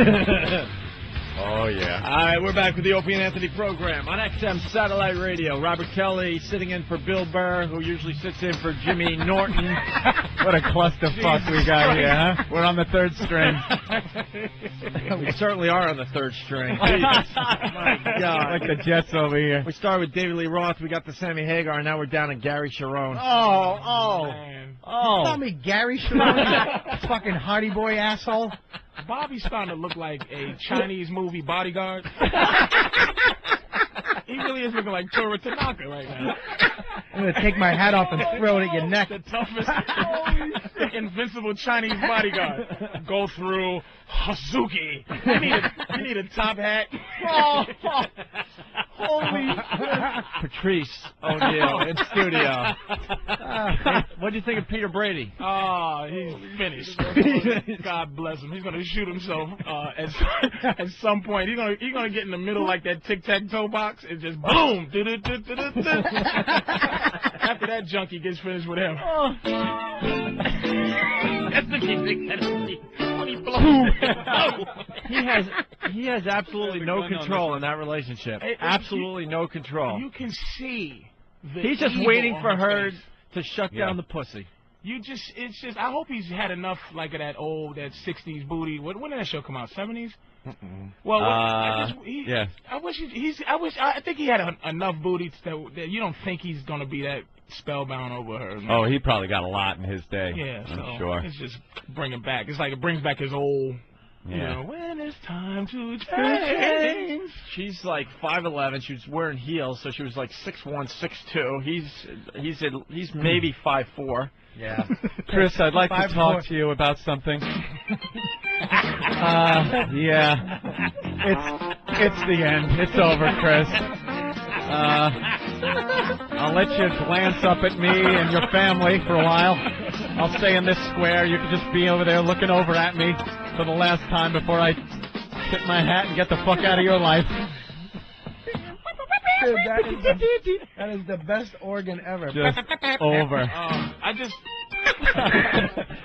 Oh, yeah. All right, we're back with the Opie and Anthony program on XM Satellite Radio. Robert Kelly sitting in for Bill Burr, who usually sits in for Jimmy Norton. What a clusterfuck we got here, huh? We're on the third string. We certainly are on the third string. Jesus. My God. Like the Jets over here. We started with David Lee Roth. We got the Sammy Hagar, and now we're down to Gary Sharon. Man. You call me Gary Sharon, you fucking Hardy Boy asshole? Bobby's starting to look like a Chinese movie Bodyguard. He really is looking like Tora Tanaka right now. I'm going to take my hat off and throw it at your neck. The toughest, invincible Chinese bodyguard. Go through Hazuki. You need a top hat. Holy Patrice O'Neill in studio. What do you think of Peter Brady? Oh, he's finished. God bless him. He's going to shoot himself at some point. He's gonna get in the middle like that tic-tac-toe box and just boom. After that junkie gets finished with him. That's the key. When he blows He has absolutely no control in that relationship. Absolutely no control. You can see the He's just evil waiting for on his her face. to shut down the pussy. It's just. I hope he's had enough like of that 60s booty. When did that show come out? 70s. Well, I think he had enough booty that you don't think he's gonna be that spellbound over her. Man. Oh, he probably got a lot in his day. Yeah, I'm sure. It's just bringing back. It's like it brings back his old. Yeah. You know, when it's time to change. She's like 5'11". She was wearing heels, so she was like 6'1", 6'2". He's maybe 5'4". Yeah. Chris, I'd like to talk to you about something. Yeah. It's the end. It's over, Chris. I'll let you glance up at me and your family for a while. I'll stay in this square. You can just be over there looking over at me for the last time before I tip my hat and get the fuck out of your life. Dude, that is the best organ ever. Just over. I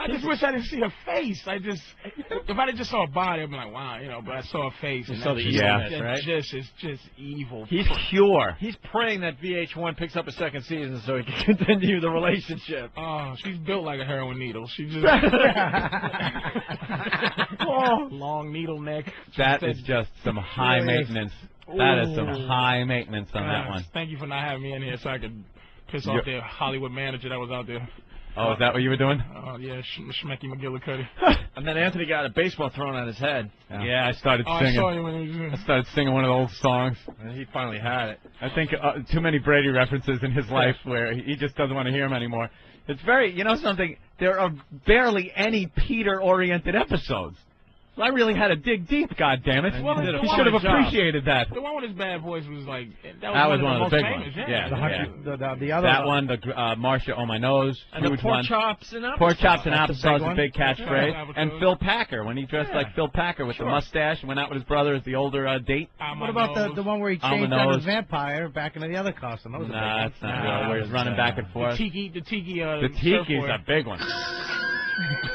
just wish I didn't see her face. If I just saw a body, I'd be like, wow, but I saw her face. And saw the evilness, right? It's just evil. He's pure. He's praying that VH1 picks up a second season so he can continue the relationship. Oh, she's built like a heroin needle. She just long needle neck. That is just some high maintenance. That is some high maintenance on that one. Thank you for not having me in here so I could piss off the Hollywood manager that was out there. Oh, is that what you were doing? Oh, yeah, Schmecky McGillicuddy. And then Anthony got a baseball thrown at his head. Yeah, I started singing. I saw you when he was... I started singing one of the old songs. And he finally had it. I think too many Brady references in his life where he just doesn't want to hear them anymore. It's very, something, there are barely any Peter-oriented episodes. So I really had to dig deep, goddammit. Well, he should have appreciated that. The one with his bad voice was like... That was one of the big famous, ones. Yeah. The other that one, the Marcia on my nose, and huge the pork one. chops and applesauce. Pork chops and applesauce is a big Yeah, catchphrase. And Phil Packer, when he dressed like Phil Packer with the mustache and went out with his brother as the older date. What about the one where he changed out as vampire back into the other costume? That was nah, that's not real. Where he's running back and forth. The Tiki's a big one.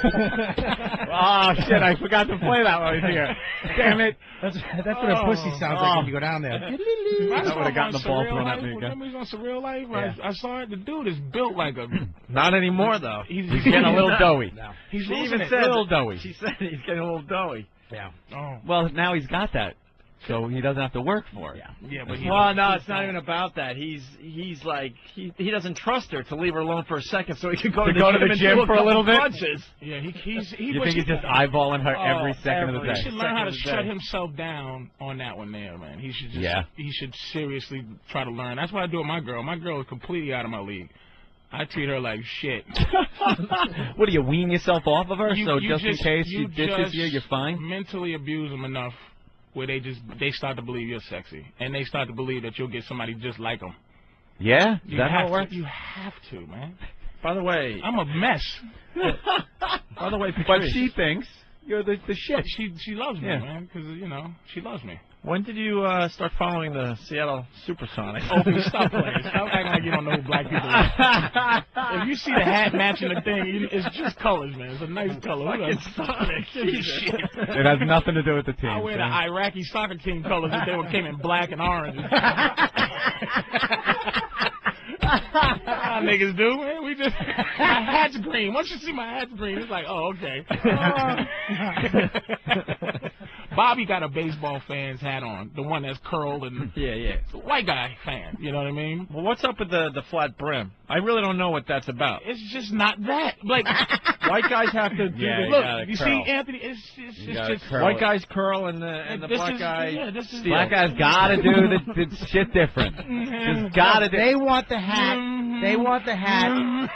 Oh shit! I forgot to play that one here. Damn it! That's what a pussy sounds like when you go down there. I would have gotten the ball thrown at me again. Remember he's on Surreal Life? I saw it. The dude is built like a... Not anymore, though. He's getting a little doughy. No. He's she losing even it. said a little doughy. She said he's getting a little doughy. Yeah. Oh. Well, now he's got that, so he doesn't have to work for it. Yeah, but no, it's not even about that. He's like he doesn't trust her to leave her alone for a second, so he can go to the gym for a little bit. Punches. Yeah, You think he's just eyeballing her every second of the He day? should learn how to shut himself down on that one there, man. He should just he should seriously try to learn. That's what I do with my girl. My girl is completely out of my league. I treat her like shit. What do you wean yourself off of her? So just in case she ditches you, you're fine. Mentally abuse them enough where they start to believe you're sexy, and they start to believe that you'll get somebody just like them. Yeah, is that how it works? You have to, man. By the way, I'm a mess. by the way, Patrice, but she thinks You're the shit. She loves me, man, because, you know, she loves me. When did you start following the Seattle Supersonics? Oh, stop playing. Stop acting like you don't know who black people are. If you see the hat matching the thing, it's just colors, man. It's a nice color. Fucking Sonic. Shit. It has nothing to do with the team. I wear the Iraqi soccer team colors if they came in black and orange. Niggas do, man. We just my hat's green. Once you see my hat's green, it's like, oh, okay. Bobby got a baseball fan's hat on, the one that's curled and yeah. It's a white guy fan. You know what I mean? Well, what's up with the flat brim? I really don't know what that's about. It's just not that. Like white guys have to do this. Look, you see, Anthony, it's just white guys curl and the black guy. Yeah, this is black guys gotta do the shit different. Just gotta do. They want the hat. They want the hat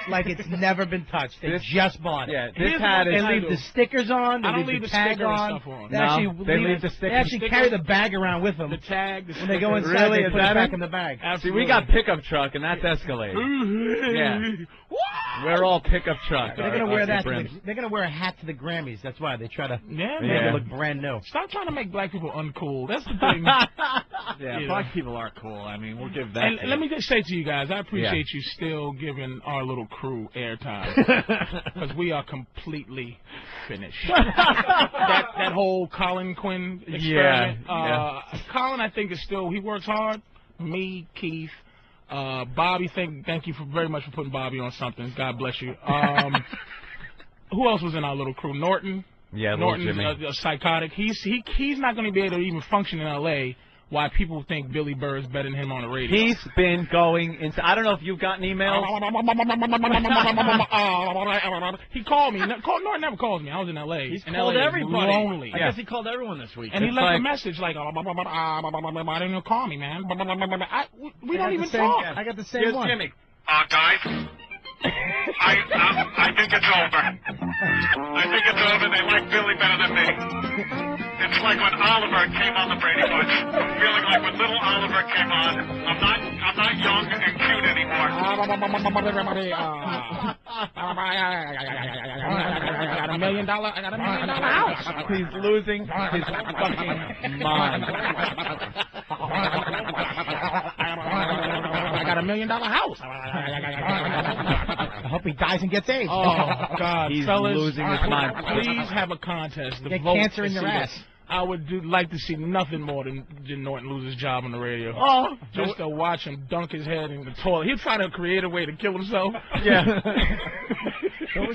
like it's never been touched. They just bought it. Yeah, this hat is. They leave the stickers on. They I don't leave the tag sticker on. Stuff on. They leave the stickers. They actually carry the bag around with them. The tag. The when they go inside, really? they put it back in the bag. See, we got pickup truck, and that's escalated. Yeah. We're all pickup truck. They're gonna wear that. They're gonna wear a hat to the Grammys. That's why they try to make it look brand new. Stop trying to make black people uncool. That's the thing. Black people are cool. I mean, we'll give that. And let me just say to you guys, I appreciate you still giving our little crew airtime because we are completely finished. that whole Colin Quinn experiment. Colin, I think, is still he works hard. Me, Keith. Bobby, thank you very much for putting Bobby on something. God bless you. Who else was in our little crew? Norton. Yeah, Norton's a psychotic. He's not going to be able to even function in L.A. Why people think Billy Burr is better than him on the radio. He's been going into. I don't know if you've gotten emails. He called me. Norton never calls me. I was in L.A. He's and called LA everybody. Lonely. I guess he called everyone this week. And he left a message like, "Why didn't you call me, man?" We don't even talk. I got the same one. Jimmy. Guys, I think it's over. I think it's over. They like Billy better than me. It's like when Oliver came on the Brady Bunch. I'm feeling like when little Oliver came on. I'm not young and cute anymore. I got $1 million house. He's losing his fucking mind. I got $1 million house. I hope he dies and gets AIDS. Oh, God. He's fellas, losing his mind. Please have a contest. Get cancer in your ass. I would like to see nothing more than Norton lose his job on the radio. Oh, just to watch him dunk his head in the toilet. He'd try to create a way to kill himself. Yeah.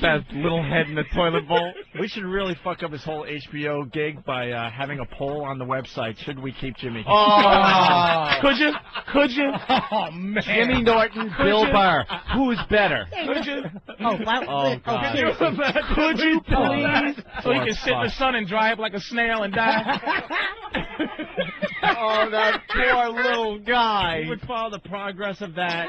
That little head in the toilet bowl. We should really fuck up his whole HBO gig by having a poll on the website. Should we keep Jimmy? Oh. Could you? Oh, man. Jimmy Norton, Bill Burr. Who's better? Could you? God. Could you please? So he can sit in the sun and dry up like a snail and die. Oh, that poor little guy. He would follow the progress of that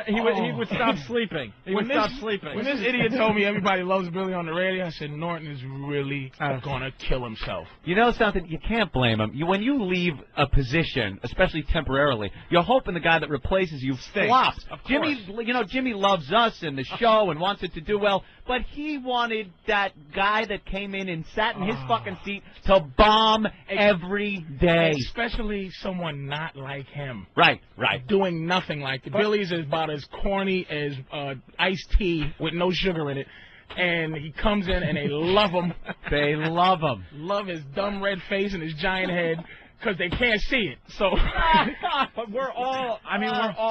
he would stop sleeping. He would stop sleeping. When this idiot told me everybody loves Billy on the radio, I said Norton is really gonna kill himself. You know something? You can't blame him. When you leave a position, especially temporarily, you're hoping the guy that replaces you flops. Jimmy loves us and the show and wants it to do well, but he wanted that guy that came in and sat in his fucking seat to bomb every day. Especially someone not like him. Right. Doing nothing like it. Billy's is about as corny as iced tea with no sugar in it. And he comes in and they love him. They love him. Love his dumb red face and his giant head. Because they can't see it, so. But we're all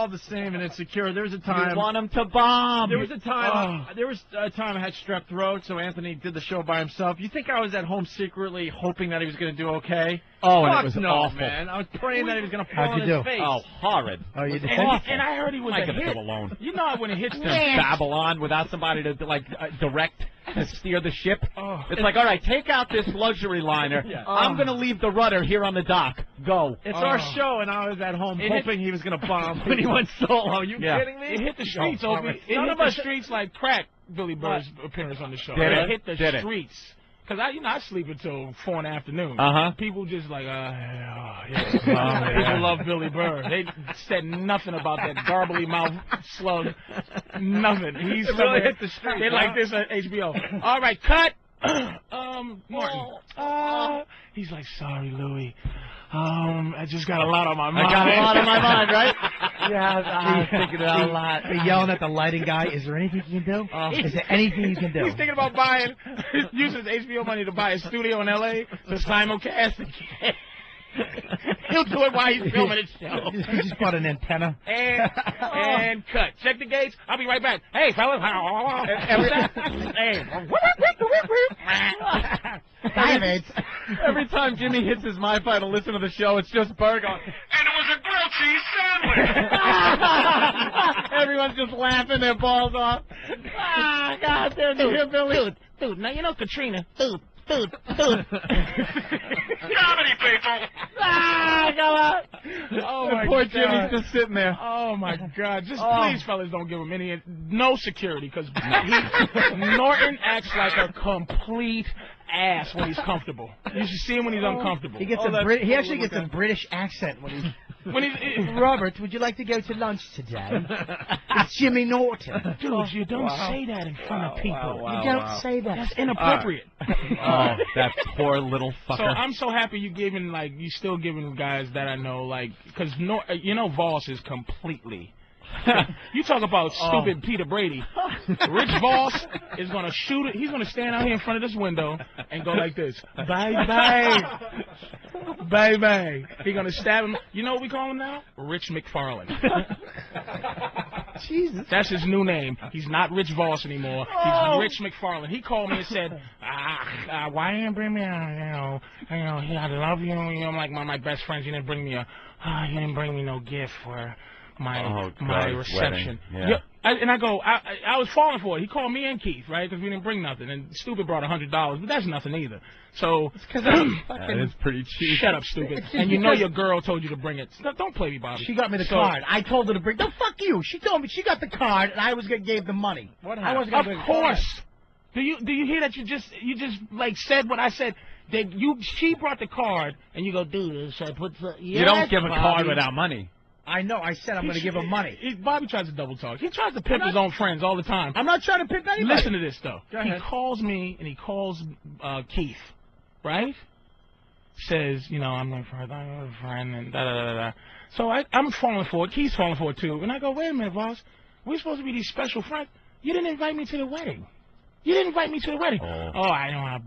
the same and insecure. There's a time. You want him to bomb. There was a time. There was a time I had strep throat, so Anthony did the show by himself. You think I was at home secretly hoping that he was going to do okay? Oh, and it was awful. Man. I was praying that he was going to fall on his face. Oh, horrid. Oh, you did. And I heard he was I a could hit. have alone. You know when it hits the Babylon without somebody to direct to steer the ship. It's like, all right, take out this luxury liner. I'm going to leave the rudder here on the dock. Go. It's our show, and I was at home hoping he was going to bomb when he went solo. Are you kidding me? It hit the streets, Opie. It hit the streets like crack. Billy Burr's appearance on the show. It hit the streets. Because I sleep until 4 in the afternoon. People just like, people love Billy Burr. They said nothing about that garbly mouth slug. Nothing. He's really hit the street. They like this on HBO. All right, cut. Martin. He's like, sorry, Louie. I just got a lot on my mind. I got a lot on my mind, right? Yeah, I was thinking about a lot. They're yelling at the lighting guy. Is there anything you can do? Is there anything you can do? He's thinking about using his HBO money to buy a studio in L.A. to simulcast the game. He'll do it while he's filming his show. He just bought an antenna. And cut. Check the gates. I'll be right back. Hey, fellas. Every time Jimmy hits his MiFi to listen to the show, it's just Burr going, And it was a grilled cheese sandwich. everyone's just laughing their balls off. God, they're here, Billy. Dude, now you know Katrina. Dude. Comedy, people. Come on. Oh, my Poor God. Jimmy's just sitting there. Oh, my God. Just please, fellas, don't give him no security, because Norton acts like a complete ass when he's comfortable. You should see him when he's uncomfortable. He gets he actually gets a British accent when he's... Robert, would you like to go to lunch today? It's Jimmy Norton. Dude, you don't say that in front of people. You don't say that. That's inappropriate. Oh, that poor little fucker. So I'm so happy you still giving guys that I know, because Voss is completely. You talk about stupid Peter Brady. Rich Voss is going to shoot it. He's going to stand out here in front of this window and go like this. Bye-bye. Bye-bye. He's going to stab him. You know what we call him now? Rich McFarlane. Jesus. That's his new name. He's not Rich Voss anymore. He's Rich McFarlane. He called me and said, why didn't you bring me I love you. I'm like my best friends. You didn't bring me you didn't bring me no gift for my reception. Yeah. And I go, I was falling for it. He called me and Keith, right? Because we didn't bring nothing. And Stupid brought $100, but that's nothing either. So that is pretty cheap. Shut up, Stupid. And you know your girl told you to bring it. Don't play me, Bobby. She got me the card. I told her to bring. No, fuck you. She told me she got the card, and I was gonna give the money. What happened? Of course. Do you hear that? You just said what I said. She brought the card, and you go, dude, should I put? You don't give a card without money. I know. I said I'm going to give him money. Bobby tries to double talk. He tries to pimp his own friends all the time. I'm not trying to pimp anybody. Listen to this, though. Go ahead. He calls me, and he calls Keith, right? Says, I'm a friend, and da-da-da-da. So I'm falling for it. Keith's falling for it, too. And I go, wait a minute, Voss. We're supposed to be these special friends. You didn't invite me to the wedding. You didn't invite me to the wedding. I don't want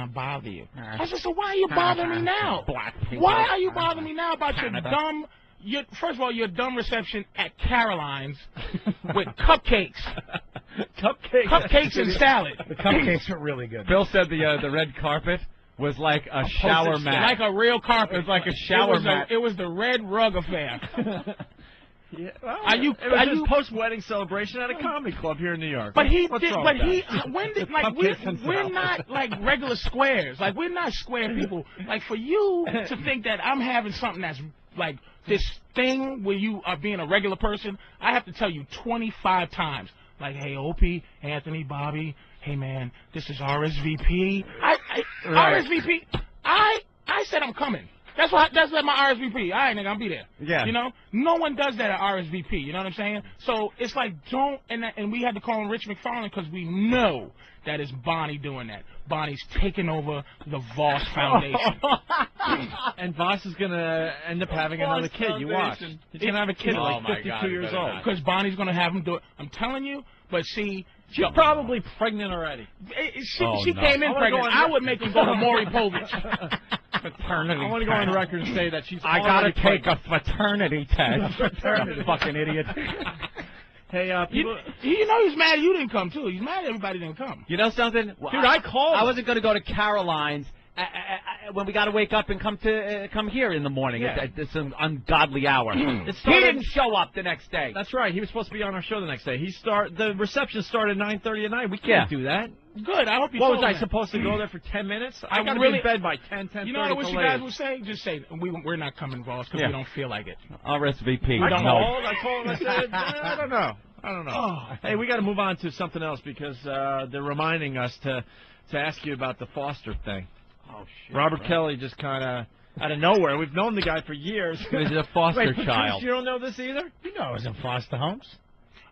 to bother you. I said, so why are you bothering me now? Why are you bothering me now about your dumb... First of all, your dumb reception at Caroline's with cupcakes. Cupcakes and salad. The cupcakes were really good. Bill said the red carpet was like a shower mat. Like a real carpet. It was like a shower mat. It was the red rug affair. Yeah, well, it was his post-wedding celebration at a comedy club here in New York. But we're not like regular squares. Like, we're not square people. Like, for you to think that I'm having something that's like this thing where you are being a regular person, I have to tell you 25 times. Like, hey, Opie, Anthony, Bobby, hey, man, this is RSVP. RSVP. I said I'm coming. That's my RSVP. All right, nigga, I'll be there. Yeah. No one does that at RSVP. You know what I'm saying? So it's like, and we had to call him Rich McFarlane because we know that it's Bonnie doing that. Bonnie's taking over the Voss Foundation. And Voss is going to end up having another kid. You watch. He's going to have a kid at like 52 years old. Because Bonnie's going to have him do it. I'm telling you. But see, she's probably pregnant already. She came in pregnant. I would make him go to Maury Povich. Fraternity. I want to go on the record and say that she's. I gotta take a fraternity test. Fucking idiot. Hey, people. He's mad you didn't come too. He's mad everybody didn't come. You know something? Dude, I called. I wasn't gonna go to Caroline's when we gotta wake up and come here in the morning. Yeah. It's an ungodly hour. He didn't show up the next day. That's right. He was supposed to be on our show the next day. The reception started at 9:30 at night. We can't do that. Good. I hope you. What was I supposed to go there for 10 minutes? I got to be in bed by 10:30. You know what I wish you guys would say? Just say we're not coming, Voss, because we don't feel like it. RSVP. I called. I said, I don't know. Hey, we got to move on to something else because they're reminding us to ask you about the foster thing. Oh shit. Robert Kelly just kind of out of nowhere. We've known the guy for years. He's a foster Wait, child. You don't know this either? You know I was in foster homes.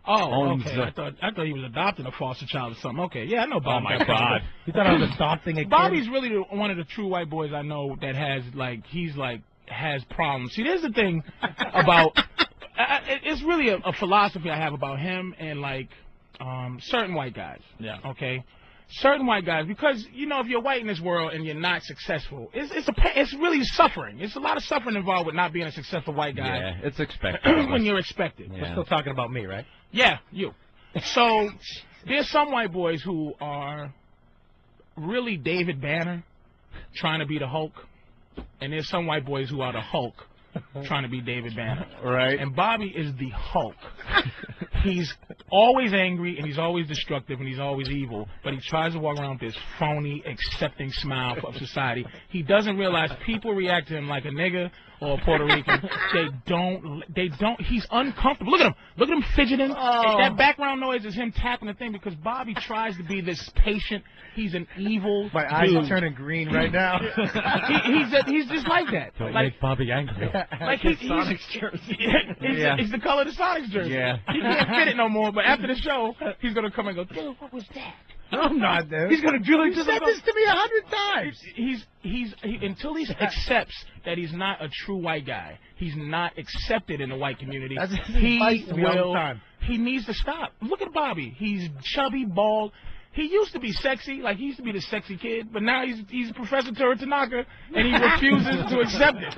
owns. Okay. I thought he was adopting a foster child or something. Okay, yeah, I know Bobby. Oh my God! You thought I was adopting a kid? Bobby's really one of the true white boys I know that has has problems. See, there's the thing about it's really a philosophy I have about him and certain white guys. Yeah. Okay. Certain white guys, because if you're white in this world and you're not successful, it's really suffering. It's a lot of suffering involved with not being a successful white guy. Yeah, it's expected when you're expected. Yeah. We're still talking about me, right? Yeah, you. So there's some white boys who are really David Banner trying to be the Hulk, and there's some white boys who are the Hulk trying to be David Banner. Right. And Bobby is the Hulk. He's always angry, and he's always destructive, and he's always evil, but he tries to walk around with this phony, accepting smile of society. He doesn't realize people react to him like a nigga or a Puerto Rican. They don't, he's uncomfortable. Look at him fidgeting. Oh. That background noise is him tapping the thing because Bobby tries to be this patient. He's an evil My eyes dude. are turning green right now. He's just like that. Don't Like, make Bobby angry. like he's jersey. It's the color of the Sonics jersey. Yeah. He can't fit it no more, but after the show, he's going to come and go, dude, what was that? No, I'm not, dude. He's going to drill You said this to me 100 times. Until he accepts that he's not a true white guy, he's not accepted in the white community, That's his advice to me all the time. he needs to stop. Look at Bobby. He's chubby, bald. He used to be sexy, like he used to be the sexy kid, but now he's Professor Tura Tanaka, and he refuses to accept it.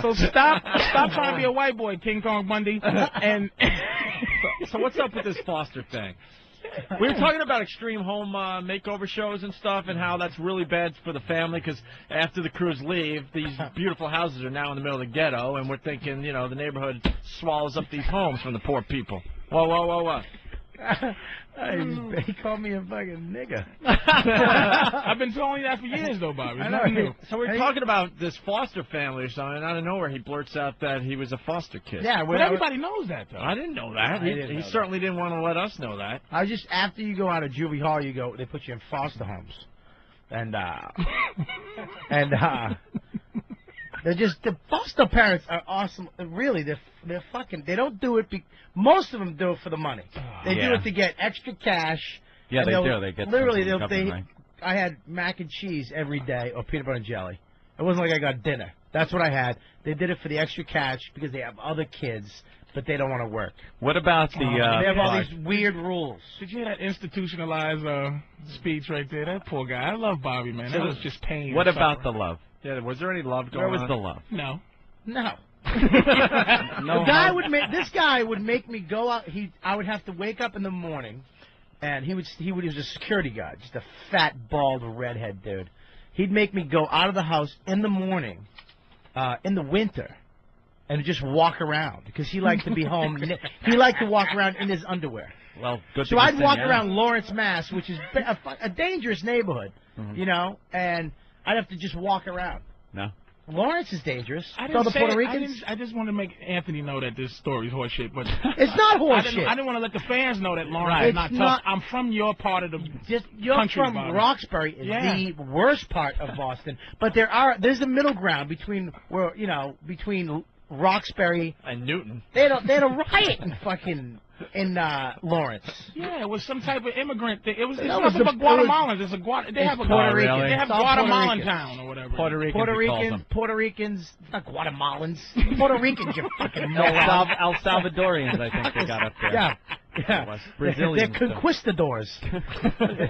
So stop trying to be a white boy, King Kong Bundy. And So what's up with this foster thing? We were talking about extreme home makeover shows and stuff, and how that's really bad for the family because after the crews leave, these beautiful houses are now in the middle of the ghetto, and we're thinking, the neighborhood swallows up these homes from the poor people. Whoa. He called me a fucking nigga. I've been telling you that for years, though, Bobby. It's nothing new. So we're talking about this foster family or something, and out of nowhere he blurts out that he was a foster kid. Yeah, But everybody knows that, though. I didn't know that. He certainly didn't want to let us know that. I was just, after you go out of juvie hall, they put you in foster homes. And they're just, the foster parents are awesome. Really, they're fucking, they don't do it, most of them do it for the money. They do it to get extra cash. Yeah, they do. They get literally, something I had mac and cheese every day or peanut butter and jelly. It wasn't like I got dinner. That's what I had. They did it for the extra cash because they have other kids, but they don't want to work. What about the? They have all these weird rules. Did you hear that institutionalized speech right there? That poor guy. I love Bobby, man. That was just pain. What about the love? Yeah, was there any love going on? Where was the love? No. No. No. This guy would make me go out. I would have to wake up in the morning, and he was a security guard, just a fat, bald, redhead dude. He'd make me go out of the house in the morning, in the winter, and just walk around because he liked to be home. He liked to walk around in his underwear. Well, good. So I'd walk around Lawrence, Mass, which is a dangerous neighborhood, and I'd have to just walk around. No. Lawrence is dangerous. I All the Puerto Ricans. I just want to make Anthony know that this story's horseshit, but It's not horseshit. I didn't want to let the fans know that Lawrence is It's not tough. not- I'm from your part of the You're country, from Bobby. Roxbury, the worst part of Boston. But there's a middle ground between Roxbury And Newton. They had a riot in Lawrence. Yeah, it was some type of immigrant thing. It's That nothing was but Guatemalans. They have a Puerto Rican. They have It's all Guatemalan Puerto town or whatever. Puerto Ricans. Puerto Ricans, not Guatemalans. Puerto Ricans, you fucking El moron. Salvadorians, I think they got up there. Yeah. Brazilians. They're conquistadors.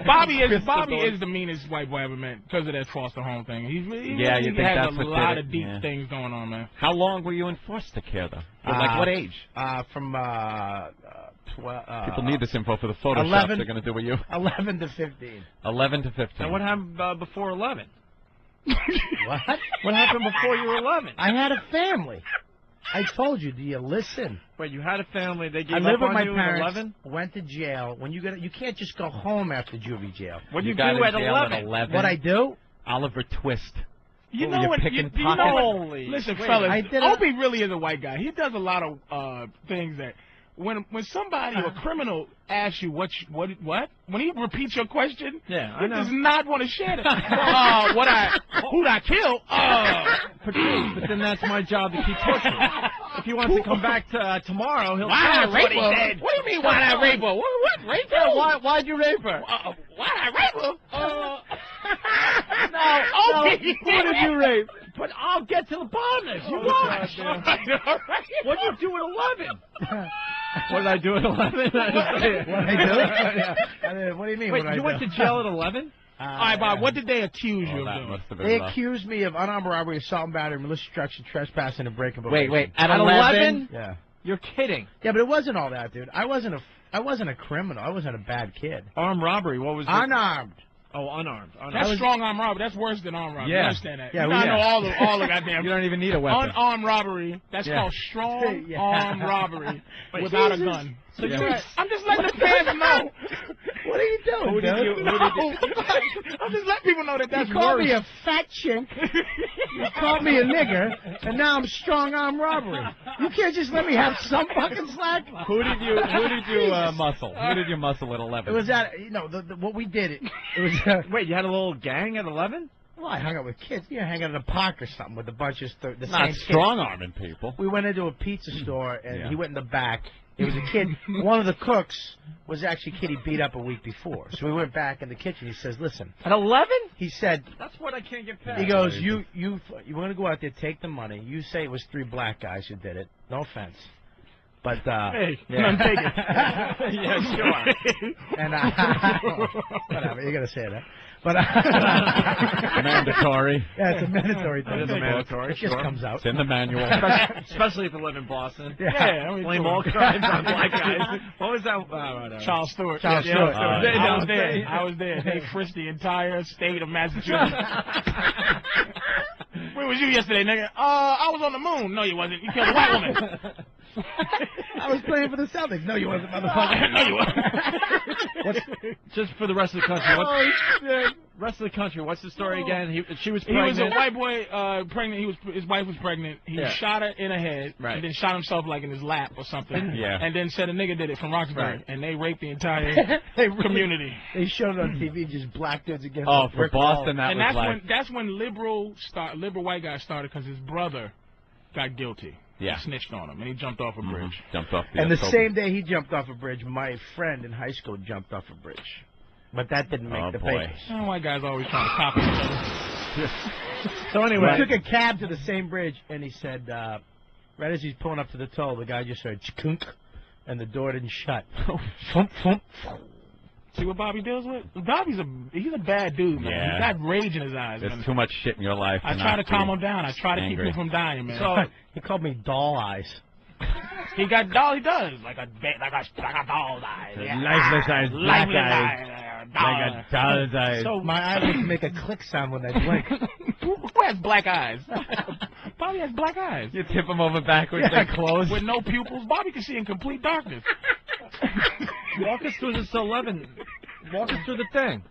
Bobby is the meanest white boy I ever met because of that foster home thing. He Yeah, you think has that's a what lot did it? of deep Yeah. things going on, man. How long were you in foster care, though? Like what age? From People need this info for the Photoshop 11 they're going to do with you. 11 to 15. 11 to 15. And what happened before 11? What? What happened before you were 11? I had a family. I told you. Do you listen? Wait, you had a family. They gave I up lived with on my you at parents. 11? Went to jail. When you can't just go home after juvie jail. What you got do in at jail 11? at 11? What I do? Oliver Twist. You What, know were what? picking You know pockets? what? Holy Listen, wait, fellas, I did Opie really is a white guy. He does a lot of things that when somebody, a criminal, asks you what when he repeats your question, Yeah, I he know. does not want to share it. who'd I kill? Patrice, but then that's my job to keep pushing. if he wants to come back tomorrow, he'll Why tell us what rape he her? did. What do you mean, why did I rape her? What rape her? Yeah, why'd you rape her? Why did I rape her? No, who did you rape? But I'll get to the bottom of this. You watch. All right. What did you do at 11? What did I do at 11? What did I do? What do you mean? Wait, what did you I went do? to jail at 11? All right, Bob, what did they accuse you of That doing? must have been They rough. accused me of unarmed robbery, assault and battery, malicious destruction, trespassing, and breaking. Wait. At 11? Yeah. You're kidding. Yeah, but it wasn't all that, dude. I wasn't a criminal. I wasn't a bad kid. Armed robbery. What was it? Unarmed. Oh, unarmed. That's strong arm robbery. That's worse than armed robbery. Yeah. You understand that? Yeah, You gotta yeah. know all the goddamn. You don't even need a weapon. Unarmed robbery. That's Yeah. called strong Yeah. armed robbery without a Jesus. gun. So Yeah. you were, I'm just letting the fans know. What are you doing, Who did dude? you- No, I'm just letting people know that that's You called worse. me a fat chink. You called me a nigger, and now I'm strong arm robbery. You can't just let me have some fucking slack. Who did you muscle? Who did you muscle at 11? It was that what we did. It was. wait, you had a little gang at 11? Well, I hung out with kids. You know, hang out in a park or something with a bunch of the Not same kids. strong-arming people. We went into a pizza store, and Yeah. he went in the back. It was a kid. One of the cooks was actually a kid he beat up a week before. So we went back in the kitchen. He says, "Listen." At 11? He said, That's what I can't get past. he goes, "You want to go out there, take the money. You say it was 3 black guys who did it. No offense, but Hey, yeah. none taken. Yeah, sure. And whatever, you're gonna say that, but Mandatory. yeah, it's a mandatory thing. It is a mandatory, It just sure. comes out. It's in the manual. Especially if you live in Boston. Yeah. Yeah, I mean, Blame all crimes on black guys. What was that? Whatever. Charles Stewart. Charles Yeah, Stewart. I was there. I was there. They frisked the entire state of Massachusetts. Where was you yesterday, nigga? I was on the moon. No, you wasn't. You killed a white woman. I was playing for the Celtics. No, you wasn't, motherfucker. No, you wasn't. Just for the rest of the country. Oh, shit. Rest of the country. What's the story again? She was He pregnant. was a white boy, pregnant. His wife was pregnant. He Yeah. shot her in the head, Right. and then shot himself like in his lap or something. Yeah. And then said a nigga did it from Roxbury, Right. and they raped the entire community. They showed it on TV, just black dudes against Oh, a for brick Boston, wall. that And was that's like... when liberal white guys started because his brother got guilty. Yeah. He snitched on him, and he jumped off a bridge. Jumped off the And the October. same day he jumped off a bridge, my friend in high school jumped off a bridge. But that didn't make Oh, the boy. papers. White guys always trying to copy each other. So We anyway, took a cab to the same bridge, and he said, right as he's pulling up to the toll, the guy just heard chkunk, and the door didn't shut. Thump, thump. See what Bobby deals with? Bobby's he's a bad dude, man. Yeah. He's got rage in his eyes. There's man. too much shit in your life. I try to calm him down. I try to keep angry. him from dying, man. so He called me doll eyes. he got doll. He does like a doll eyes. Yeah. Lifeless eyes, black Lifeless eyes. doll Like a doll's eyes. So My eyelids make a click sound when I blink. who has black eyes? Bobby has black eyes. You tip them over backwards, Yeah, they close. With no pupils, Bobby can see in complete darkness. walk us through this 11. Walk us through the thing.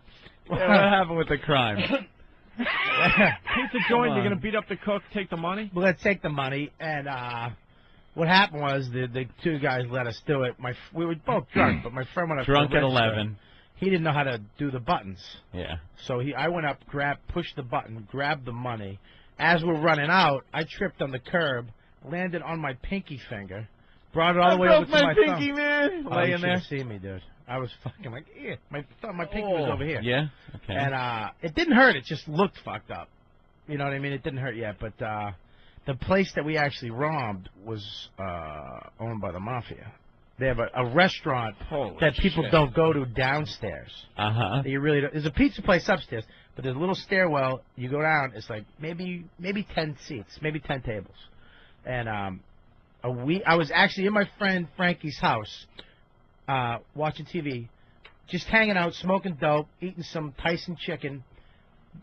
What happened with the crime? Pizza joint. You're gonna beat up the cook, take the money. Well, let's take the money, and what happened was the 2 guys let us do it. We were both drunk, but my friend went up Drunk to at the register. 11. He didn't know how to do the buttons. Yeah. So I went up, pushed the button, grabbed the money. As we're running out, I tripped on the curb, landed on my pinky finger, brought it all the way over to my thumb. man. Oh, you should have seen me, dude. I was fucking like, yeah, my pinky was over here. Yeah? Okay. And it didn't hurt. It just looked fucked up. You know what I mean? It didn't hurt yet. But the place that we actually robbed was owned by the mafia. They have a restaurant that people don't go to downstairs. Uh-huh. You really don't. There's a pizza place upstairs, but there's a little stairwell. You go down. It's like maybe 10 seats, maybe 10 tables. And I was actually in my friend Frankie's house watching TV, just hanging out, smoking dope, eating some Tyson chicken.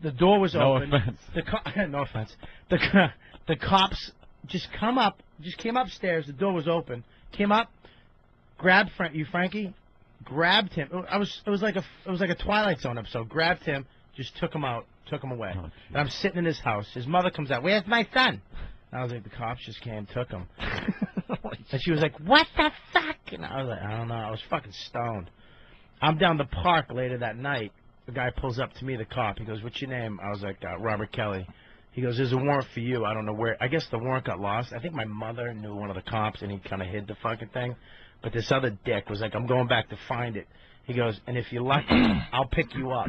The door was open. Offense. No offense. The cops just came upstairs. The door was open. Came up, grabbed Frankie, grabbed him. It was like a Twilight Zone episode. Grabbed him, just took him out, took him away. And I'm sitting in his house. His mother comes out. Where's my son? And I was like, the cops just came, took him. And she was like, what the fuck? And I was like, I don't know. I was fucking stoned. I'm down the park later that night. The guy pulls up to me, the cop. He goes, what's your name? I was like, Robert Kelly. He goes, there's a warrant for you. I don't know where. I guess the warrant got lost. I think my mother knew one of the cops, and he kind of hid the fucking thing. But this other dick was like, I'm going back to find it. He goes, and if you're lucky, I'll pick you up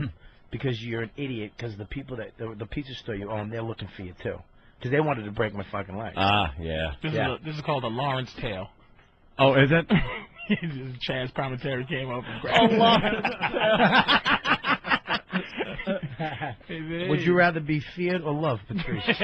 because you're an idiot because the people that the pizza store you own, they're looking for you too. Because they wanted to break my fucking leg. Yeah. This is called a Lawrence tale. Oh, is it? Chaz Palminteri came up and grabbed Would you rather be feared or loved, Patrice?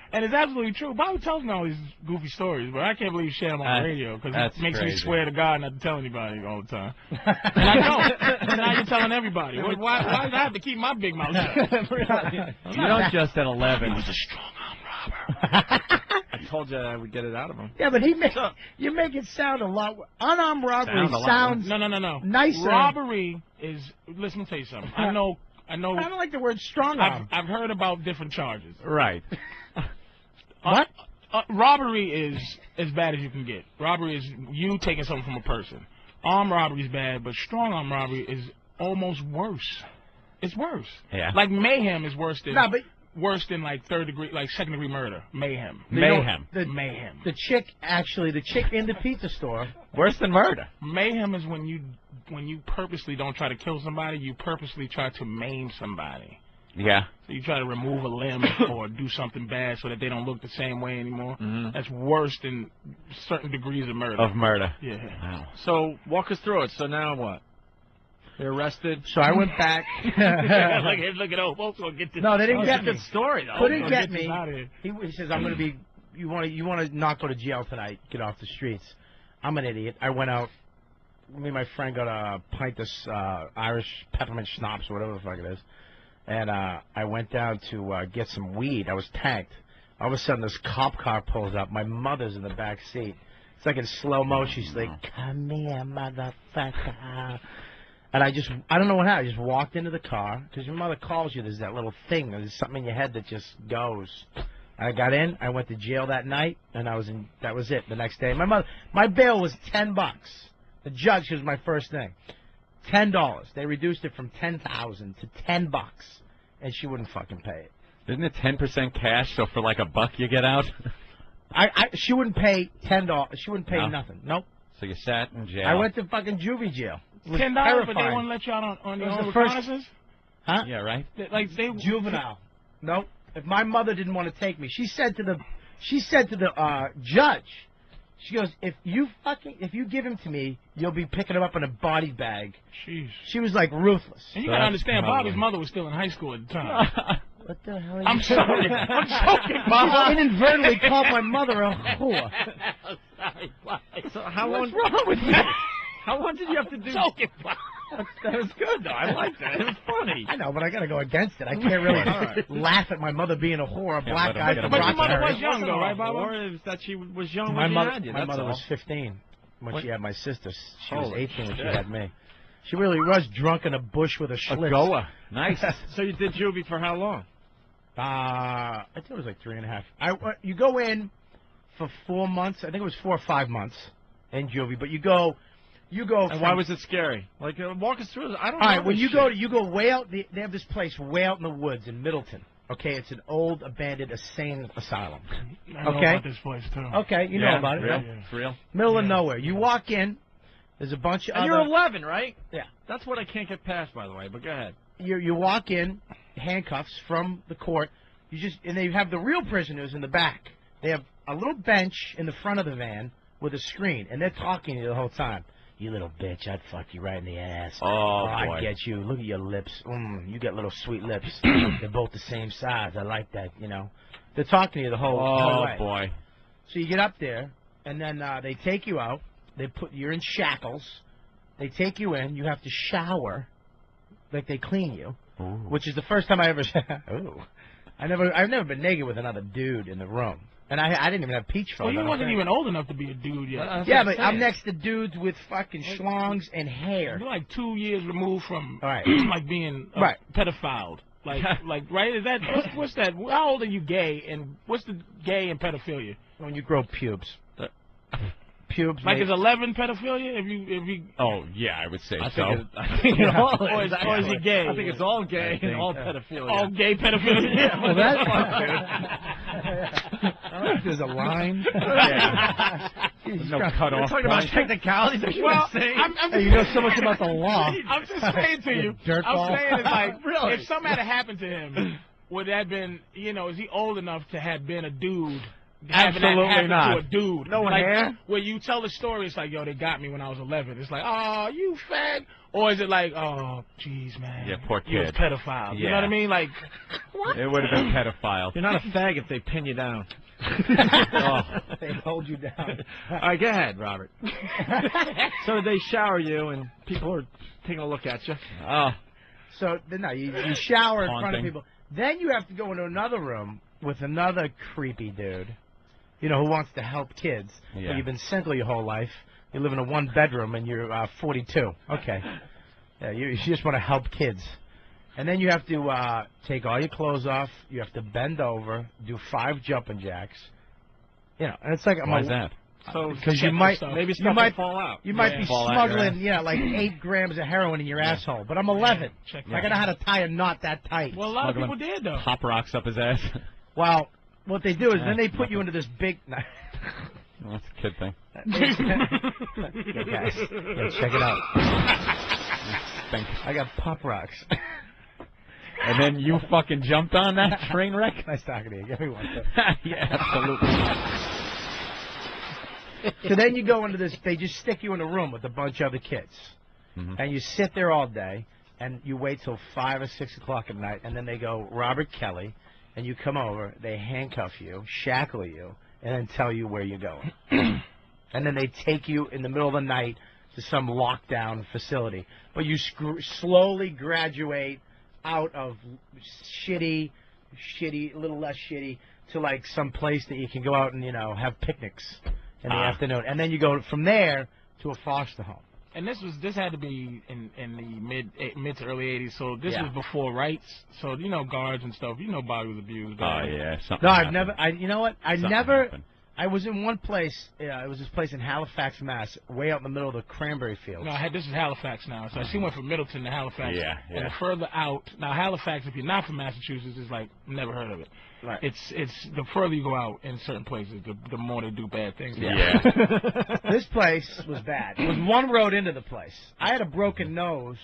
And it's absolutely true. Bobby tells me all these goofy stories, but I can't believe you share them on the radio because it makes me swear to God not to tell anybody all the time. And I don't. And now you're telling everybody. Why did I have to keep my big mouth shut? You don't just at 11. He was a strong-arm robber. I told you I would get it out of him. Yeah, but you make it sound a lot. Unarmed robbery sounds No. nicer. Robbery is. Listen, let me tell you something. I know. I don't like the word strong arm. I've heard about different charges. Right. What? Robbery is as bad as you can get. Robbery is you taking something from a person. Armed robbery is bad, but strong arm robbery is almost worse. It's worse. Yeah. Like mayhem is worse than. No, but worse than like second degree murder. Mayhem. Mayhem. Mayhem. The chick in the pizza store. Worse than murder. Mayhem is when you purposely don't try to kill somebody, you purposely try to maim somebody. Yeah. So you try to remove a limb or do something bad so that they don't look the same way anymore. Mm-hmm. That's worse than certain degrees of murder. Yeah. Wow. So walk us through it. So now what? They're arrested. So I went back. look at old folks. Get this. No, they didn't get the me. story though. Couldn't get me. He He says, I'm going to be. You want to not go to jail tonight? Get off the streets. I'm an idiot. I went out. Me and my friend got a pint of Irish peppermint schnapps or whatever the fuck it is. And I went down to get some weed. I was tanked. All of a sudden, this cop car pulls up. My mother's in the back seat. It's like in slow mo. She's like, "Come here, motherfucker." And I don't know what happened. I just walked into the car because your mother calls you. There's that little thing. There's something in your head that just goes. I got in. I went to jail that night, and that was it. The next day, my bail was $10. The judge was my first thing. $10. They reduced it from $10,000 to $10, and she wouldn't fucking pay it. Isn't it 10% cash? So for like $1 you get out. She wouldn't pay $10. She wouldn't pay nothing. Nope. So you sat in jail. I went to fucking juvie jail. $10, but they won't let you out on your own reconnaissance? Huh? Yeah, right. Juvenile. Nope. If my mother didn't want to take me, she said to the judge. She goes, if you give him to me, you'll be picking him up in a body bag. Jeez. She was like ruthless. And you gotta understand, Bobby's mother was still in high school at the time. What the hell? I'm sorry. I'm joking, Bob. She inadvertently called my mother a whore. So how long? What's wrong with you? How long did you have to do? Joking, Bob. That was good though. I liked that. It was funny. I know, but I gotta go against it. I can't really laugh at my mother being a whore, a black guy. But your mother was young though, right, Bob? Or is that she was young My when mother, she had you? my That's mother all. was 15 when she had my sister. She was Holy 18 when she shit. had me. She really was drunk in a bush with a A schlitz. goa. Nice. So you did juvie for how long? I think it was like 3.5. You go in for 4 months. I think it was 4 or 5 months in juvie, but you go. And why was it scary? Like, walk us through this. I don't know. All right, when this you go way out. They have this place way out in the woods in Middleton. Okay, it's an old abandoned insane asylum. I know about this place too. Okay, you know about it. Real? Yeah. For real? Middle of nowhere. You walk in. There's a bunch of And you're 11, right? Yeah. That's what I can't get past, by the way. But go ahead. You walk in, handcuffs from the court. And they have the real prisoners in the back. They have a little bench in the front of the van with a screen, and they're talking to you the whole time. You little bitch, I'd fuck you right in the ass. Oh, boy. I'd get you. Look at your lips. You got little sweet lips. They're both the same size. I like that, you know. They're talking to you the whole way. Oh, boy. So you get up there, and then they take you out. You're in shackles. They take you in. You have to shower, like they clean you, which is the first time I ever. Ooh. I've never been naked with another dude in the room. And I didn't even have peach fuzz. Well, you wasn't even old enough to be a dude yet. Yeah, but I'm next to dudes with fucking schlongs and hair. You're like 2 years removed from right. like being pedophiled. Like right? Is that what's that? How old are you gay? And what's the gay and pedophilia? When you grow pubes. pubes. Like, is 11 pedophilia? If you. Oh yeah, I would say I so. think it all Or is he gay? I think it's all gay and all pedophilia. All gay pedophilia. Well, that. I don't know if there's a line. No cut off. Talking about technicalities. Well, Hey, you know so much about the law. I'm just saying to you. Dirtball. I'm saying it's like, Really? if something had happened to him, would that have been, is he old enough to have been a dude? Having that Absolutely happen not. to a dude. No like, hair? Where you tell the story, it's like, yo, they got me when I was 11. It's like, oh, you fag. Or is it like, oh, jeez, man. Yeah, poor You're a kid. pedophile. You Yeah. know what I mean? Like, It would have been pedophile. You're not a fag if they pin you down. They hold you down. All right, go ahead, Robert. So they shower you, and people are taking a look at you. Oh, So no, you shower in front of Haunting. people. Then you have to go into another room with another creepy dude, who wants to help kids. Yeah. But you've been single your whole life. You live in a one-bedroom and you're 42. Okay. Yeah, you just want to help kids. And then you have to take all your clothes off. You have to bend over, do 5 jumping jacks. And it's like why is that? So because you might maybe you stuff might will fall out. You might be Fall out your smuggling, like 8 grams of heroin in your asshole. But I'm 11. check I gotta know how to tie a knot that tight. well, a lot of Smuggling people did, though. Pop rocks up his ass. Well, what they do is then they put you into this big. Well, that's a kid thing. Yeah, guys, check it out. Think. I got pop rocks. And then you fucking jumped on that train wreck? Nice talking to you. Give me one. Yeah, absolutely. So then you go into this. They just stick you in a room with a bunch of other kids, and you sit there all day, and you wait till 5 or 6 o'clock at night, and then they go Robert Kelly, and you come over. They handcuff you, shackle you, and then tell you where you're going. And then they take you in the middle of the night to some lockdown facility. But you slowly graduate out of shitty, a little less shitty, to like some place that you can go out and, have picnics in the afternoon. And then you go from there to a foster home. And this had to be in the mid to early 80s, so this Yeah. was before rights. So guards and stuff. Bobby was abused. Oh, yeah. Something No, I've happened. never. You know what? Something happened. I was in one place. It was this place in Halifax, Mass, way out in the middle of the cranberry fields. No, this is Halifax now. So she went from Middleton to Halifax. Yeah. And the further out, now Halifax, if you're not from Massachusetts, is like never heard of it. Right. It's the further you go out in certain places, the more they do bad things. Yeah. This place was bad. It was one road into the place. I had a broken nose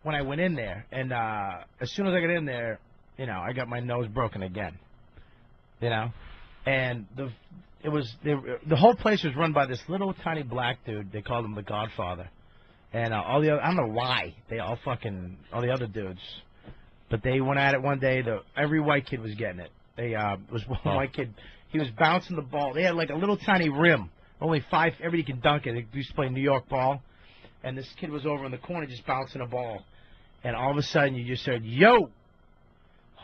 when I went in there, and as soon as I got in there, I got my nose broken again. And the whole place was run by this little tiny black dude. They called him the Godfather, and all the other, I don't know why all the other dudes, but they went at it one day. Every white kid was getting it. Was one white kid. He was bouncing the ball. They had like a little tiny rim, only 5. Everybody can dunk it. They used to play New York ball, and this kid was over in the corner just bouncing a ball, and all of a sudden you just heard, "Yo,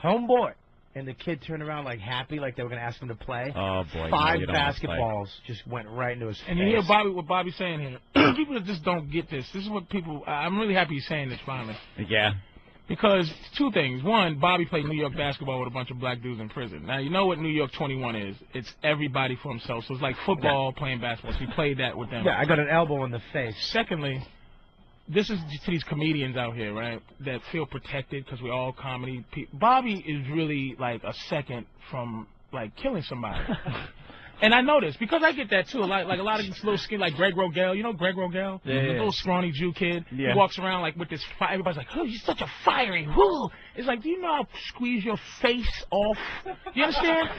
homeboy." And the kid turned around like happy, like they were going to ask him to play. Oh, boy. 5 you don't wanna play. basketballs just went right into his And face. you hear what Bobby's saying here. People that just don't get this. This is what people. I'm really happy he's saying this finally. Yeah. Because 2 things. One, Bobby played New York basketball with a bunch of black dudes in prison. Now, you know what New York 21 is. It's everybody for himself. So it's like football playing basketball. So he played that with them. Yeah, I got an elbow in the face. Secondly, this is to these comedians out here, right, that feel protected because we're all comedy people. Bobby is really like a second from like killing somebody. And I know this because I get that too. Like a lot of these little skin, like Greg Rogel. You know Greg Rogel? Yeah. The little scrawny Jew kid. Yeah. He walks around like with this fire. Everybody's like, "Oh, you're such a fiery whoo!" It's like, do you know how to squeeze your face off? You understand?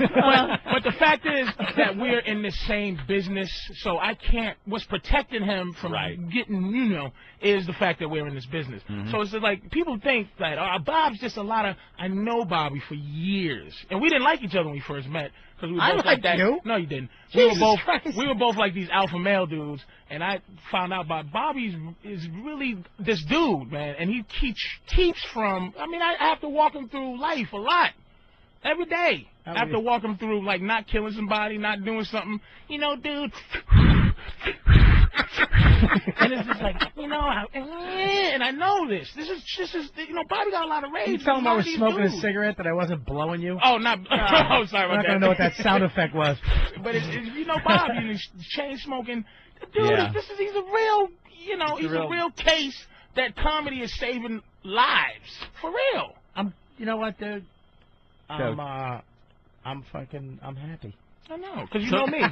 but the fact is that we're in the same business, so I can't. What's protecting him from getting, is the fact that we're in this business. So it's like people think that Bob's just a lot of. I know Bobby for years, and we didn't like each other when we first met. Because we were both like that. You? No, you didn't. Jesus We were both like these alpha male dudes, and I found out about Bobby is really this dude, man, and he keeps from. I mean, I have to walk him through life a lot. Every day. I have to walk him through, like, not killing somebody, not doing something. Dude. And it's just like, and I know this. This is, Bobby got a lot of rage. You tell him I was smoking a cigarette, that I wasn't blowing you? Oh, not. Oh, sorry I'm not about gonna that. know what that sound effect was. But Bobby, he's chain smoking. Dude, he's a real, he's a real case that comedy is saving lives for real. You know what, dude? I'm happy. I know, because you know me.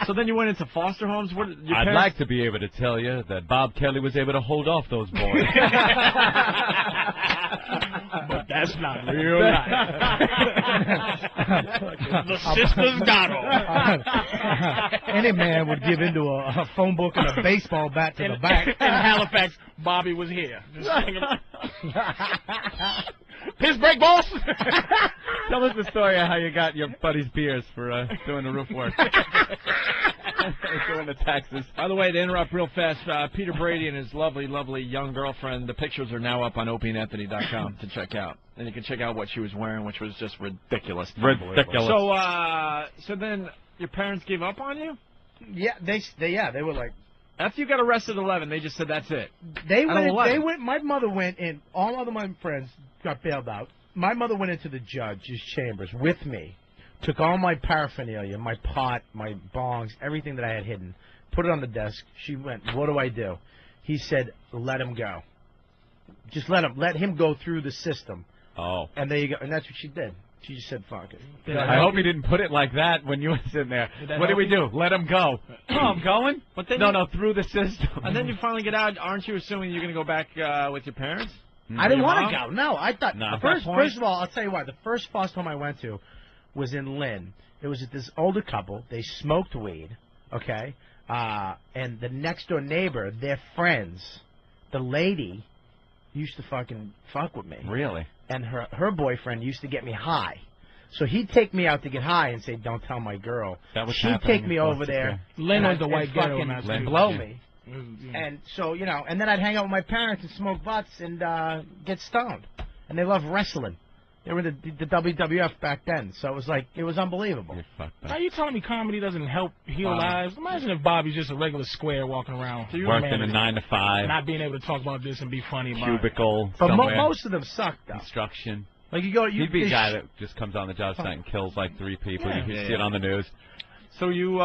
So then you went into foster homes. I'd like to be able to tell you that Bob Kelly was able to hold off those boys. But that's not real life. The sisters got on. Any man would give into a phone book and a baseball bat to the back. In Halifax, Bobby was here. Piss break, boss. Tell us the story of how you got your buddy's beers for doing the roof work. Doing the taxes. By the way, to interrupt real fast, Peter Brady and his lovely, lovely young girlfriend, the pictures are now up on opieandanthony.com to check out. And you can check out what she was wearing, which was just ridiculous. Ridiculous. So then your parents gave up on you? Yeah, they were like. After you got arrested at 11, they just said that's it. They went. My mother went in. All other my friends got bailed out. My mother went into the judge's chambers with me, took all my paraphernalia, my pot, my bongs, everything that I had hidden, put it on the desk. She went, "What do I do?" He said, "Let him go. Just let him go through the system." Oh. And there you go. And that's what she did. She just said, "Fuck it." I hope you didn't put it like that when you were sitting there. What do we do? Let him go. Oh, I'm going? But then no, through the system. And then you finally get out. Aren't you assuming you're going to go back with your parents? I didn't want to go. No, I thought. No, first of all, I'll tell you what. The first foster home I went to was in Lynn. It was this older couple. They smoked weed, okay? And the next door neighbor, their friends, the lady used to fucking fuck with me. Really? And her boyfriend used to get me high. So he'd take me out to get high and say, "Don't tell my girl." She'd take me over there. Lynn was the white ghetto in and blow me. And so, and then I'd hang out with my parents and smoke butts and get stoned. And they loved wrestling. They were in the WWF back then. So it was unbelievable. Are you telling me comedy doesn't help heal lives? Imagine if Bobby's just a regular square walking around. Working a 9 to 5. Not being able to talk about this and be funny about it. Cubicle. But most of them suck, though. Construction. Like you'd be a guy that just comes on the job site and kills like 3 people. Yeah. You see it on the news. So you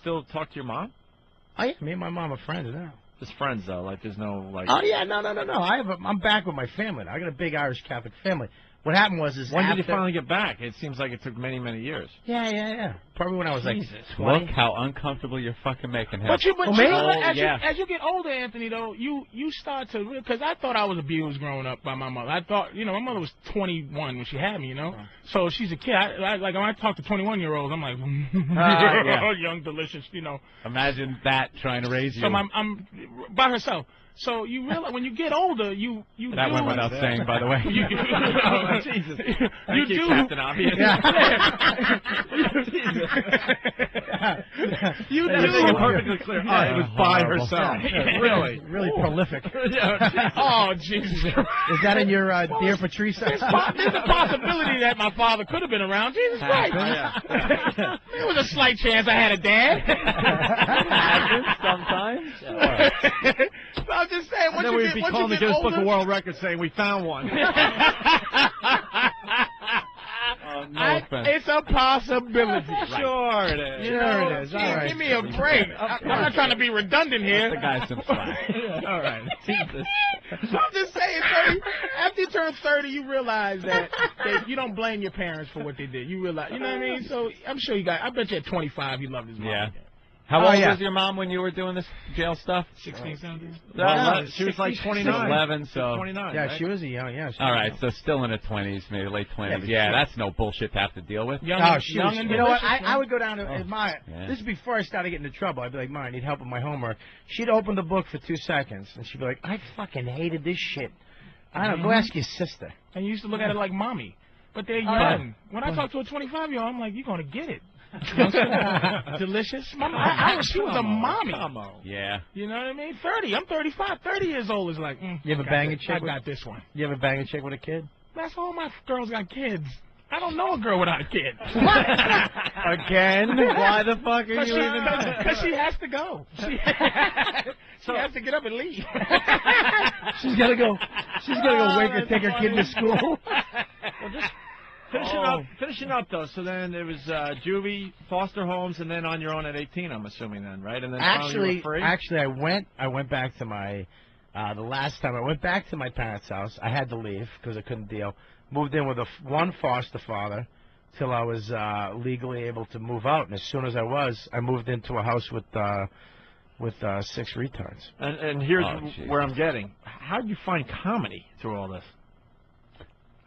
still talk to your mom? Oh, yeah, me and my mom are friends now. Just friends, though. Like, there's no, like... Oh, yeah, no. I'm back with my family now. I got a big Irish Catholic family. What happened was... When did you finally get back? It seems like it took many, many years. Yeah. Probably when I was like 20. Look how uncomfortable you're fucking making him. As you get older, Anthony, though, you start to... Because I thought I was abused growing up by my mother. I thought, my mother was 21 when she had me, So she's a kid. Like, when I talk to 21-year-olds, I'm like, young, delicious, Imagine that trying to raise you. So I'm by herself. So you realize when you get older, you that went without saying, by the way. Jesus. Thank you, Captain Obvious. You do. Perfectly clear. Oh, it was by herself. Really prolific. Oh, Jesus. Is that in your Dear Patrice? There's a possibility that my father could have been around. Jesus Christ. There was a slight chance I had a dad. Sometimes. I'm just saying. And then we'd be calling the Guinness Book of World Records saying we found one. It's a possibility. Sure it is. Sure it is. All right. Give me a break. I'm not trying to be redundant here. The guy's some slack. All right. Jesus. I'm just saying, after you turn 30, you realize that you don't blame your parents for what they did. You realize, you know what I mean? So I'm sure I bet you at 25 you loved his mom. Yeah. How old was your mom when you were doing this jail stuff? 16, 17. She was like 29. 11, so. 29. Yeah, right? she was a young, All right, so still in her 20s, maybe late 20s. Yeah, that's no bullshit to have to deal with. You know what? I would go down to Maya. This is before I started getting into trouble. I'd be like, "Ma, I need help with my homework." She'd open the book for 2 seconds, and she'd be like, "I fucking hated this shit." I don't know. Go ask your sister. And you used to look at it like mommy. But they're young. When I talk to a 25-year-old, I'm like, "You're going to get it." Delicious. She was a mommy. Yeah. You know what I mean? 30. I'm 35. 30 years old is like, you ever bang a chick? I got this one. You ever bang a chick with a kid? That's all my girls got kids. I don't know a girl without a kid. Again? Why the fuck are you even? Because she has to go. She has to get up and leave. She's gotta go. She's gotta go wake her, take her kid to school. Well, just finishing up though. So then it was juvie, foster homes, and then on your own at 18. I'm assuming then, right? And then finally you were free? Actually, I went back to my the last time I went back to my parents' house. I had to leave because I couldn't deal. Moved in with one foster father till I was legally able to move out, and as soon as I moved into a house with 6 retards. And here's where I'm getting. How did you find comedy through all this?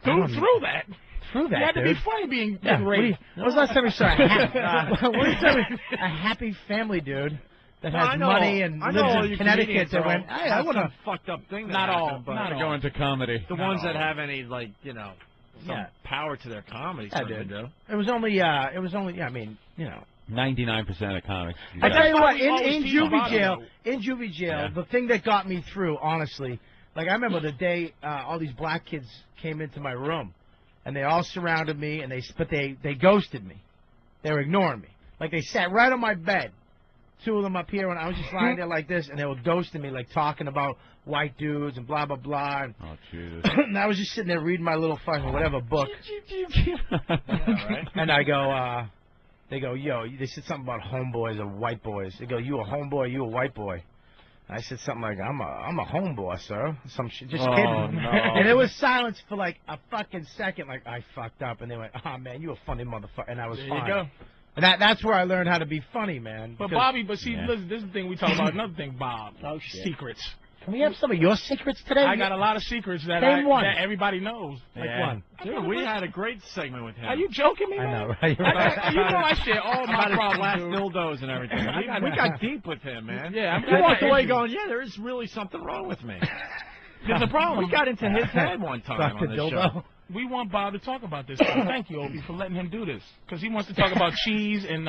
Through that. Through that, you had to dude. be funny being raped. When was the last time you saw a happy family, dude? That has money and lives in Connecticut that went, hey, I want a fucked up thing. Not all. But Not all. Go into comedy. The ones that have any, like, you know, some power to their comedy. Dude. It was only, I mean, you know. 99% of comics. I tell you what, in juvie jail, the thing that got me through, honestly, like I remember the day all these black kids came into my room, and they all surrounded me, and they ghosted me. They were ignoring me. Like they sat right on my bed. 2 of them up here, and I was just lying there like this, and they were ghosting me, like talking about white dudes and blah, blah, blah. And, Jesus. And I was just sitting there reading my little fucking whatever book. And I go, they go, yo, they said something about homeboys or white boys. They go, you a homeboy, you a white boy. And I said something like, I'm a homeboy, sir. Some shit, just kidding. No. And there was silence for like a fucking second, like I fucked up, and they went, oh man, you a funny motherfucker, and I was fine. There you go. And that's where I learned how to be funny, man. But Bobby, listen, this is the thing we talk about. Another thing, Bob. Oh, shit. Secrets. Can we have some of your secrets today? I got a lot of secrets that everybody knows. Like one. Dude, we had a great segment with him. Are you joking me, man? I know, right? You know I share all my problems, black dude. dildos and everything. We got deep with him, man. Yeah, he walked away going, yeah, there is really something wrong with me. There's a problem. We got into his head one time on this show. We want Bob to talk about this. Thank you, Opie, for letting him do this. Because he wants to talk about cheese and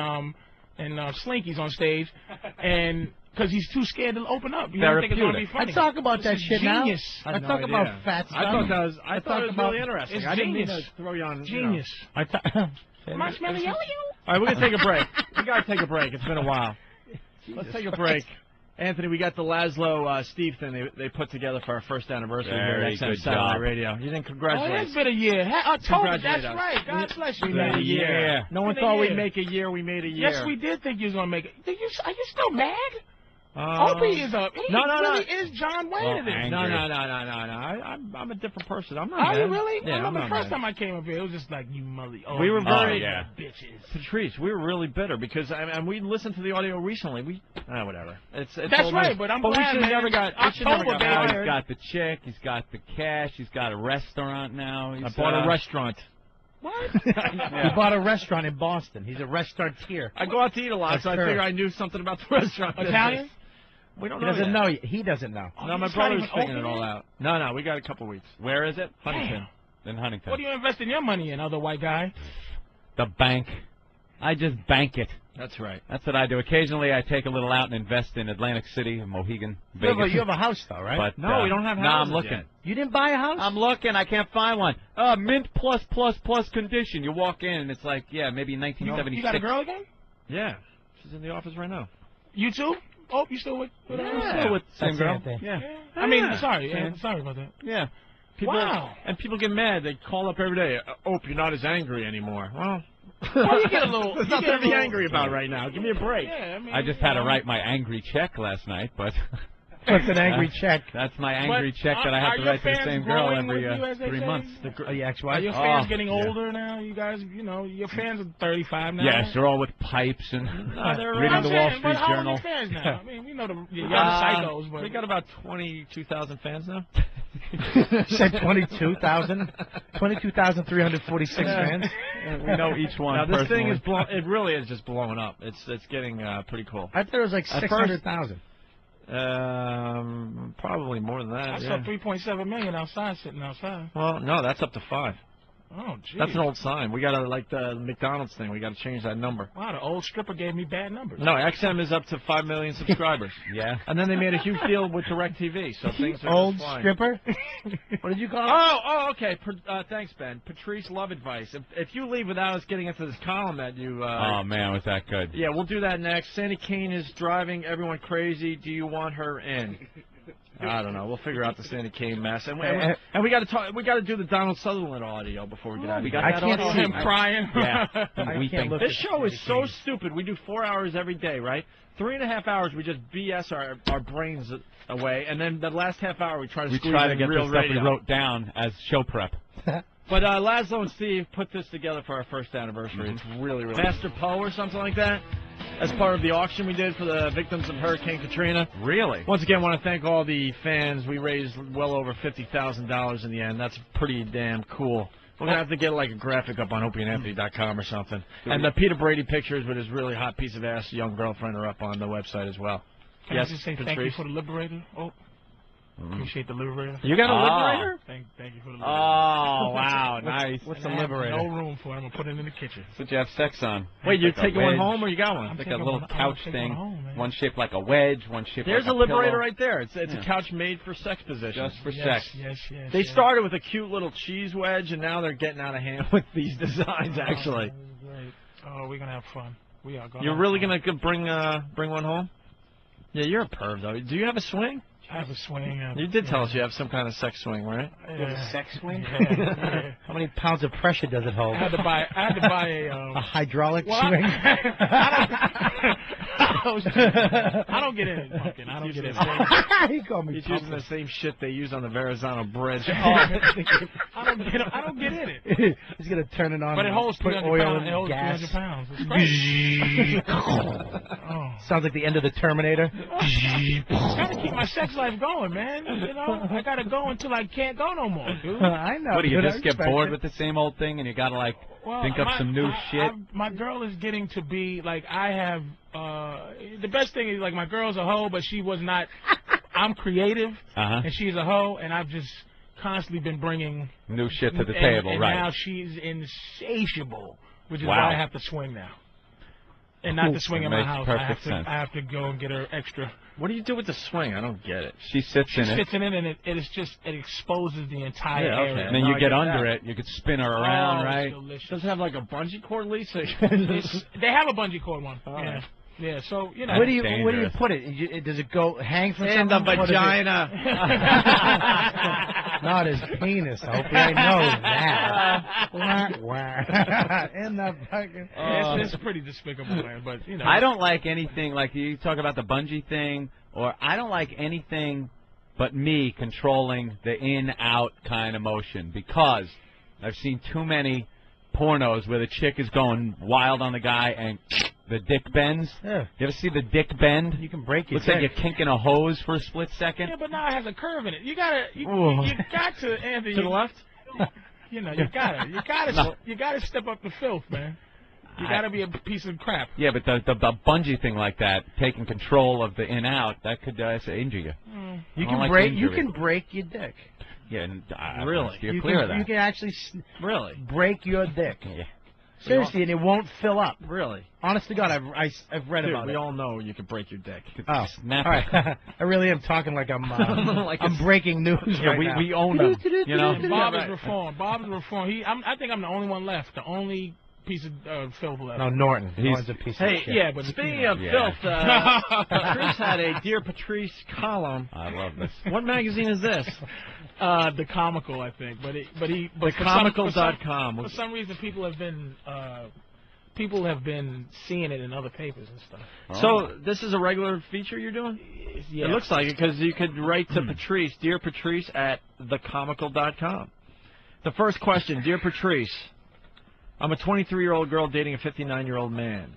Slinkies on stage, and because he's too scared to open up. You don't think it's going to be funny. I talk about that shit genius. now. I talk about fat stuff. I thought it was really interesting. It's I didn't mean genius. to throw you on. Genius. Marshmallow yellow. All right, we're going to take a break. We got to take a break. It's been a while. Let's take a break. Anthony, we got the Laszlo Steve thing they put together for our first anniversary here at XM Satellite Radio. You didn't congratulate us. Oh, it's been a year. October, that's right. God bless you. We made a year. No one thought we'd make a year. We made a year. Yes, we did think you was going to make it. Are you still mad? Opie is up. He really is John Wayne of this. No. I'm a different person. I'm not mad. Are you really? Yeah, I remember the first time I came up here, it was just like, you mother. We were very bitches. Patrice, we were really bitter because and we listened to the audio recently. Whatever. It's that's right, but I'm glad, man. Never got October, now he's got the chick, he's got the cash, he's got a restaurant now. I bought a restaurant. What? He bought a restaurant in Boston. He's a restaurateur. I go out to eat a lot, so I figure I knew something about the restaurant. Italian? We don't know. He doesn't know. He doesn't know. No, my brother's figuring it all out. No, we got a couple weeks. Where is it? Huntington. In Huntington. What do you investing your money in, other white guy? The bank. I just bank it. That's right. That's what I do. Occasionally, I take a little out and invest in Atlantic City, Mohegan, Vegas. You have a house, though, right? But, no, we don't have houses. No, I'm looking. Yet. You didn't buy a house? I'm looking. I can't find one. Mint plus condition. You walk in, and it's like, maybe 1976. You got a girl again? Yeah. She's in the office right now. You too? Oh, you still with? Yeah, still with the same girl. Yeah. I mean, sorry about that. Yeah. People get mad. They call up every day. You're not as angry anymore. Well, you get a little. There's nothing to be angry about right now. Give me a break. Yeah, I just had to write my angry check last night, but. What's an angry check? That's my angry check that I have to write to the same girl every 3 months. Are your fans getting older now? You guys, your fans are 35 now. Yes, they're all with pipes and reading the Wall Street Journal. How many fans now? I mean, we know the young psychos, but we got about 22,000 fans now. You said 22,000? 22,346 fans? We know each one. Now, this personally. thing is it really is just blowing up. It's getting pretty cool. I thought it was like 600,000. Probably more than that. I saw 3.7 million outside, sitting outside. Well, no, that's up to 5. Oh, geez. That's an old sign. We gotta, like the McDonald's thing, we gotta change that number. Wow, the old stripper gave me bad numbers. No, XM is up to 5 million subscribers. Yeah. And then they made a huge deal with DirecTV, so things are Old just flying. stripper? What did you call it? Oh, okay. Thanks, Ben. Patrice Love Advice. If you leave without us getting into this column that you... oh, man, was that good. Yeah, we'll do that next. Sandy Kane is driving everyone crazy. Do you want her in? I don't know. We'll figure out the Sandy Kane mess, and we got to talk. We got to do the Donald Sutherland audio before we get out. We got I that can't audio. see him crying. Yeah. I can't look This at show is Sandy so Kane. stupid. We do 4 hours every day, right? 3.5 hours we just BS our brains away, and then the last half hour we try to squeeze in get real the stuff radio. we wrote down as show prep. But Laszlo and Steve put this together for our first anniversary. It's really, really Master Poe or something like that, as part of the auction we did for the victims of Hurricane Katrina. Really? Once again, I want to thank all the fans. We raised well over $50,000 in the end. That's pretty damn cool. We're going to have to get like a graphic up on opieandanthony.com or something. And the Peter Brady pictures with his really hot piece of ass young girlfriend are up on the website as well. Can Yes, I just say thank Patrice? you for the Liberator? Oh, appreciate the Liberator. You got a Liberator? Thank you for the Liberator. Oh, wow, nice. What's And the I have Liberator? no room for it. I'm going to put it in the kitchen. That's what you have sex on. Wait, you're Like a taking one wedge. home or you got one? I'm It's like a taking little one- I'm couch taking thing. one home, man. One shaped like a wedge, one shaped There's like a a Liberator pillow. right there. It's Yeah. a couch made for sex positions. Just for Yes, sex. yes. They started with a cute little cheese wedge, and now they're getting out of hand with these designs, actually. Great. Oh, we're going to have fun. We are going You're really going to bring one home? Yeah, you're a perv, though. Do you have a swing? I have a swing. You did tell us you have some kind of sex swing, right? Yeah. Sex swing? Yeah. How many pounds of pressure does it hold? I had to buy a A hydraulic well, swing? I don't get in it, Pumpkin. I don't get in it. He called me He's using the same shit they use on the Verrazano Bridge. I don't get in it. He's gonna turn it on. But it holds put 300 oil pounds. in It holds gas. 300 pounds. It's crazy. Oh. Sounds like the end of the Terminator. Gotta keep my sex life going, man. You know, I gotta go until I can't go no more, dude. I know. What, do you dude, I just get respect bored it. with the same old thing and you gotta, like, Well, think up some new shit? My girl is getting to be, like, I have, the best thing is, like, my girl's a hoe, but she was not, I'm creative, Uh-huh. and she's a hoe, and I've just constantly been bringing New shit to the and table, and right. now she's insatiable, which is Wow. why I have to swing now. And not to swing That in my makes house. perfect sense. I have to go and get her extra. What do you do with the swing? I don't get it. She sits in it, Sits in it, and it exposes the entire Yeah, okay. area. and then No, you I get get under that. it. You could spin her around, Oh, right? it's delicious. Does it have like a bungee cord, Lisa? They have a bungee cord one. All Yeah. right. Yeah, so, you know. That's Where do you dangerous. put it? Does it go hang from In the something? What is it? vagina. Not his penis. I hope I know that. Wah, wah. In the fucking. It's pretty despicable, man, but, you know. I don't like anything, like you talk about the bungee thing, or I don't like anything but me controlling the in-out kind of motion, because I've seen too many pornos where the chick is going wild on the guy and the dick bends. Yeah. You ever see the dick bend? You can break your Looks like dick. you're kinking a hose for a split second. Yeah, but now it has a curve in it. You gotta, you Ooh. got to, Anthony. To the left? You know, you gotta step up the filth, man. You gotta be a piece of crap. Yeah, but the bungee thing like that, taking control of the in-out, that could injure you. You I don't can like break. You injury. can break your dick. Yeah, and, Really? You're You clear of can, that. you can actually Really? break your dick. Yeah. Seriously, and it won't fill up. Really? Honest to God, I've read Dude, about we it. all know you can break your dick. Oh, Snap all it. right. I really am talking like I'm Like I'm it's- breaking news Yeah, right now. we own them, you know. And Bob is reformed. I think I'm the only one left. The only piece of filth left. No, Norton. He's- Norton's a piece Hey, of shit. Yeah, but Speaking of Yeah. filth, Patrice had a Dear Patrice column. I love this. What magazine is this? The Comical, I think. But Thecomical.com. For some reason, people have been seeing it in other papers and stuff. So this is a regular feature you're doing? Yeah. It looks like it, because you could write to Patrice, Dear Patrice at thecomical.com. The first question, Dear Patrice, I'm a 23-year-old girl dating a 59-year-old man.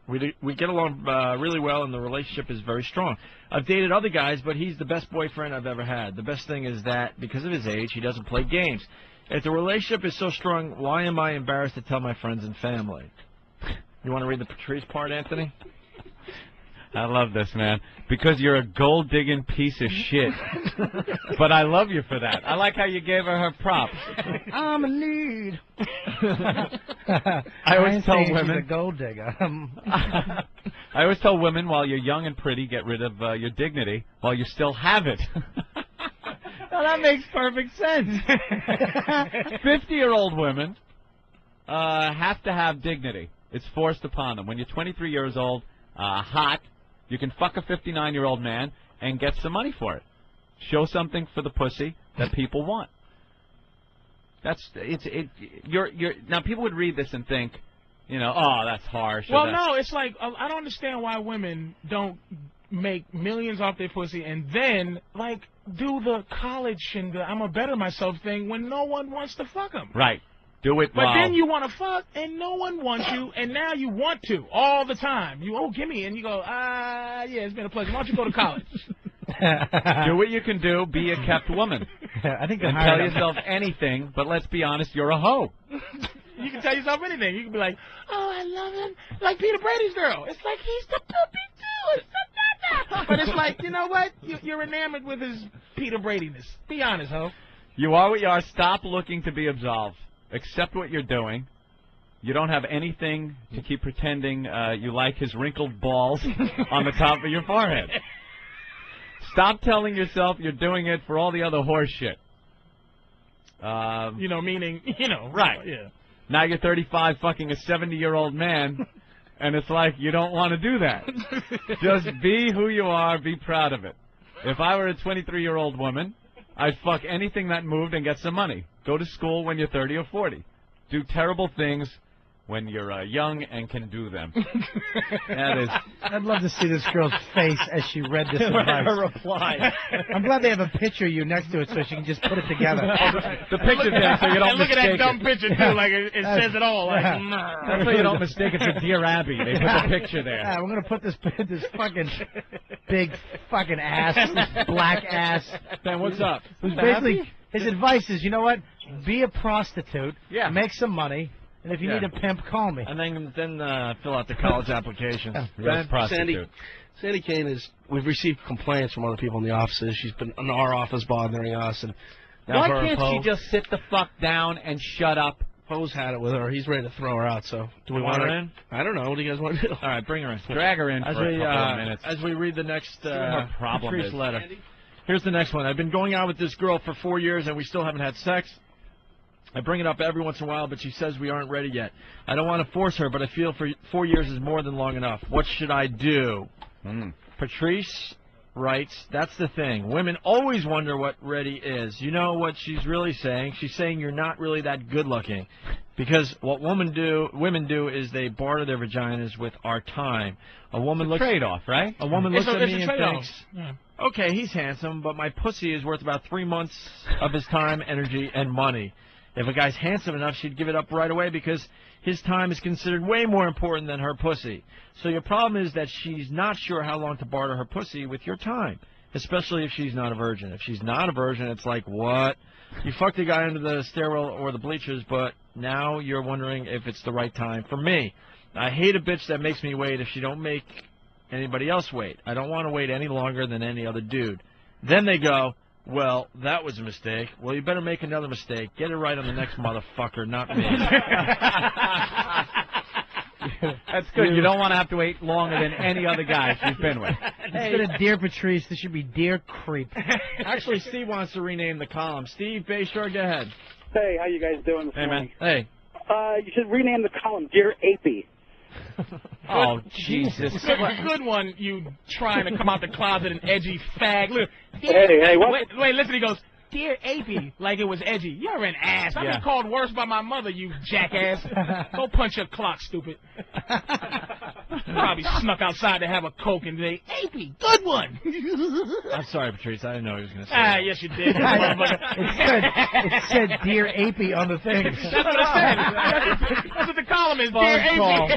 We get along really well, and the relationship is very strong. I've dated other guys, but he's the best boyfriend I've ever had. The best thing is that, because of his age, he doesn't play games. If the relationship is so strong, why am I embarrassed to tell my friends and family? You want to read the Patrice part, Anthony? I love this, man. Because you're a gold-digging piece of shit. But I love you for that. I like how you gave her props. I'm a need. I always tell she's women. a gold digger. I always tell women, while you're young and pretty, get rid of your dignity while you still have it. Now, that makes perfect sense. 50-year-old women have to have dignity. It's forced upon them. When you're 23 years old, hot, you can fuck a 59-year-old man and get some money for it. Show something for the pussy that people want. Now people would read this and think, oh, that's harsh. Well, no, it's like I don't understand why women don't make millions off their pussy and then do the college and the I'm gonna better myself thing when no one wants to fuck them. Right. Do it. But then you want to fuck and no one wants you, and now you want to all the time. Give me, and you go, yeah, it's been a pleasure. Why don't you go to college? Do what you can do. Be a kept woman. I think and tell yourself anything, but let's be honest, you're a hoe. You can tell yourself anything. You can be like, oh, I love him, like Peter Brady's girl. It's like he's the poopy too. It's the but it's like, you know what? You're enamored with his Peter Brady-ness. Be honest, ho. You are what you are. Stop looking to be absolved. Accept what you're doing. You don't have anything to keep pretending you like his wrinkled balls on the top of your forehead. Stop telling yourself you're doing it for all the other horse shit. Meaning, right. Yeah. Now you're 35 fucking a 70-year-old man, and it's like you don't want to do that. Just be who you are. Be proud of it. If I were a 23-year-old woman, I'd fuck anything that moved and get some money. Go to school when you're 30 or 40. Do terrible things when you're young and can do them. That is. I'd love to see this girl's face as she read this advice. Her reply. I'm glad they have a picture of you next to it so she can just put it together. The picture there, so you don't look mistake at that dumb it. picture too, like it says it all. Like, that's so you don't mistake it for Dear Abby. They put the picture there. Yeah, we're gonna put this fucking big fucking ass, this black ass. Ben, what's up? Who's basically his advice is, you know what? Be a prostitute. Yeah. Make some money. And if you need a pimp, call me. And then fill out the college application. Real prostitute. Sandy Kane we've received complaints from other people in the offices. She's been in our office bothering us. And now why her and can't she Poe, just sit the fuck down and shut up? Poe's had it with her. He's ready to throw her out. So do we Want want her in? I don't know. What do you guys want to do? All right, bring her in. Drag her in for a couple of minutes. As we read the next her problem Patrice is. letter. Here's the next one. I've been going out with this girl for 4 years, and we still haven't had sex. I bring it up every once in a while, but she says we aren't ready yet. I don't want to force her, but I feel 4 years is more than long enough. What should I do? Patrice writes, that's the thing. Women always wonder what ready is. You know what she's really saying? She's saying you're not really that good looking. Because what women do is they barter their vaginas with our time. A woman looks trade-off, right? A woman looks at me and trade-off. thinks, okay, he's handsome, but my pussy is worth about 3 months of his time, energy, and money. If a guy's handsome enough, she'd give it up right away because his time is considered way more important than her pussy. So your problem is that she's not sure how long to barter her pussy with your time, especially if she's not a virgin. If she's not a virgin, it's like, what? You fucked a guy under the stairwell or the bleachers, but now you're wondering if it's the right time for me. I hate a bitch that makes me wait if she don't make anybody else wait. I don't want to wait any longer than any other dude. Then they go, well, that was a mistake. Well, you better make another mistake. Get it right on the next motherfucker, not me. That's good. You don't want to have to wait longer than any other guy she's been with. Instead of Dear Patrice, this should be Dear Creep. Actually, Steve wants to rename the column. Steve Bayshore, go ahead. Hey, how you guys doing this Hey, morning? man. Hey. You should rename the column Dear Apey. Oh, Jesus. Good one, you trying to come out the closet an edgy fag. Look, Hey, what? Wait, listen, he goes, Dear Apey, like it was edgy. You're an ass. I've been called worse by my mother, you jackass. Go punch your clock, stupid. Probably snuck outside to have a Coke and say, Apey, good one. I'm sorry, Patrice. I didn't know he was going to say that. Yes, you did. It said Dear Apey on the thing. That's what it said. That's what the column is, Dear Apey.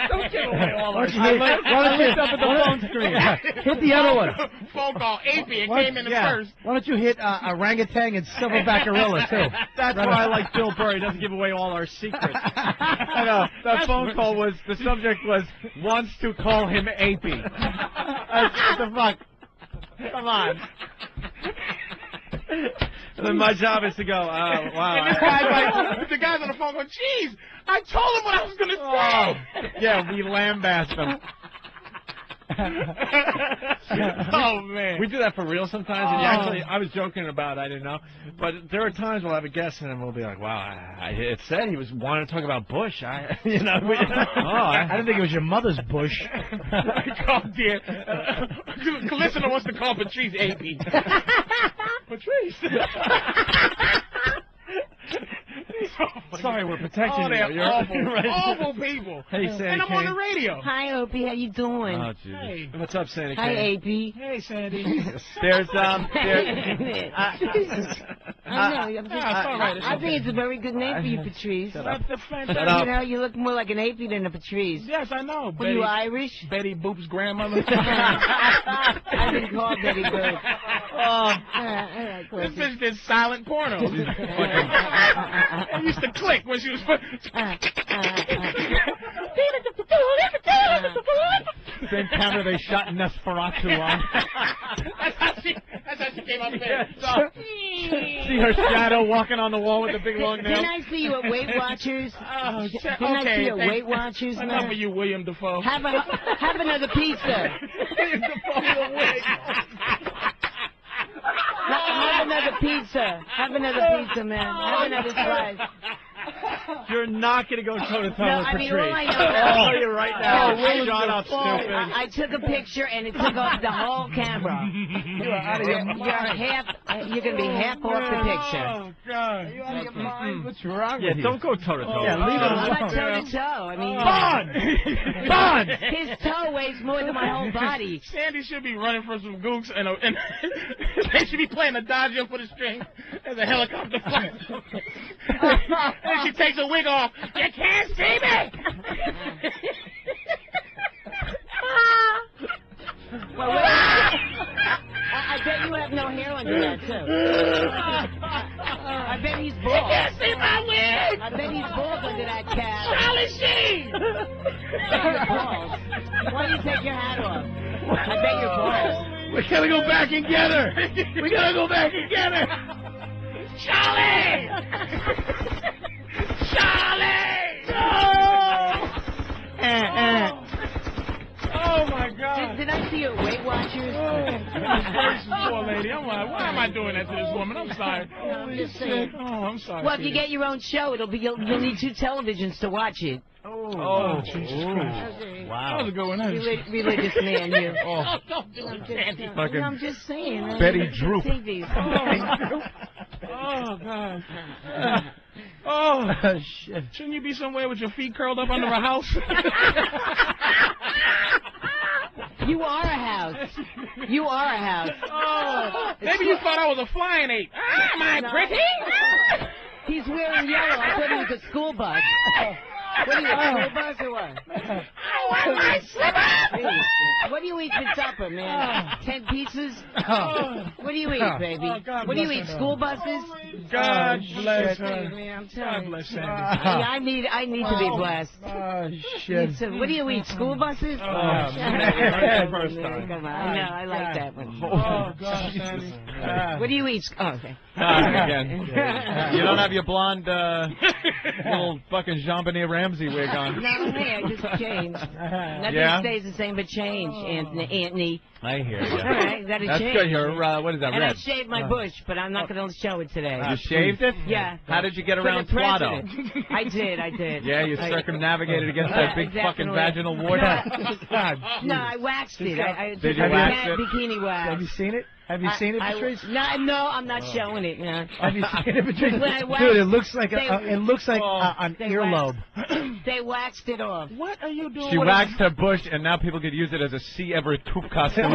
Don't give away all our shit. I looked up at the phone screen. Hit the other one. Phone call, Apey. It came in the first. Why don't you hit orangutan and silverback gorilla, too? That's why I like Bill Burr. He doesn't give away all our secrets. I know. That phone call was, the subject was, wants to call him Apey. What the fuck? Come on. And then my job is to go, wow. And this guy's like, the guy's on the phone going, "Jeez, I told him what I was going to say." Yeah, we lambast him. Oh, man. We do that for real sometimes. And actually, I was joking about it. I didn't know. But there are times we'll have a guest and we'll be like, wow, it said he was wanting to talk about Bush. I didn't think it was your mother's bush. Oh, dear. Listener wants to call Patrice AP. Patrice. Sorry, we're protecting you. They're You're awful people. Hey, Sandy and I'm Kane. on the radio. Hi, Opie. How you doing? Oh, Jesus. Hey. What's up, Sandy Hi, Kane? AP. Hey, Sandy. There's I know. I I think it's a very good name for you, Patrice. That's the fantastic. You know, you look more like an AP than a Patrice. Yes, I know. Were you Irish? Betty Boop's grandmother. I've been called Betty Burr. This bitch did silent porno. It used to click when she was. same camera they shot Nosferatu on. That's how she came up there. See her shadow walking on the wall with the big long nails. Didn't I see you at Weight Watchers? Didn't I see you at Weight Watchers, man? Enough of you, William Dafoe. Have another pizza. William Dafoe with a wig. Have another pizza. Have another pizza, man. Have another slice. You're not going to go toe-to-toe No, with I mean, Patrice. all I know I'll tell you right now. Shut up, stupid. I took a picture and it took off the whole camera. You are out of your mind. You're going to be half off the picture. Oh, God. Are you out of your mind? What's wrong Yeah, with you? don't go toe-to-toe. Yeah, leave it I'm alone. not toe-to-toe. I mean, Bond! his toe weighs more than my whole body. Sandy should be running for some gooks, and they should be playing a dodger for the string as a helicopter flies. And she takes her wig off. You can't see me! Well, wait. I bet you have no hair under that, too. I bet he's bald. You can't see my wig! I bet he's bald under that cap. Charlie Sheen! You're bald. Why don't you take your hat off? I bet you're bald. We gotta go back and get her! We gotta go back and get her! Charlie! Charlie! No! Oh my God! Did I see you at Weight Watchers? Poor lady. I'm like, why am I doing that to this woman? I'm sorry. I'm just saying. Oh, I'm sorry. Well, if you get your own show, you'll need 2 televisions to watch it. Oh, Jesus Christ. Wow. That was a good one. Religious man, you. Oh, don't do it, Sandy. Fucking I'm just saying. Betty Droop. TVs. Oh, God. Oh, shit. Shouldn't you be somewhere with your feet curled up under a house? You are a house. You are a house. Oh, maybe you thought I was a flying ape. Ah, am I pretty? He's wearing yellow. I thought he was a school bus. What are you, a school bus or what? I want my slippers! What do you eat for supper, man? 10 pizzas? What do you eat, baby? Oh, God What do you bless eat, her. school buses? God bless Hey, her. man, I'm God telling you. bless Sandy. Yeah, I need to be blessed. Oh, shit. So, what do you eat, school buses? Oh, Shut man. up. First time. Come on. I know, I like that one. Oh, God, Sandy. What do you eat? Oh, okay. Again. You don't have your blonde little fucking Jean-Benet Ramsey wig on. No, hey, I just changed. Nothing Yeah? stays the same but change, Anthony. I hear you. All right, gotta That's change. good. You're, what is that, And I red? shaved my bush, but I'm not going to show it today. You shaved it? Yeah. How did you get For around the Squatto? president. I did. Yeah, you circumnavigated against that big fucking definitely. vaginal wart. No, I waxed it. I Did you took a wax cat it? bikini wax. Have you seen it? Have you seen it, Patrice? No, I'm not showing it. No. Have you seen it, Patrice? When I waxed- Dude, it looks like they- an they earlobe. They waxed it off. What are you doing? She with waxed her bush, and now people could use it as a C. Everett tooth costume.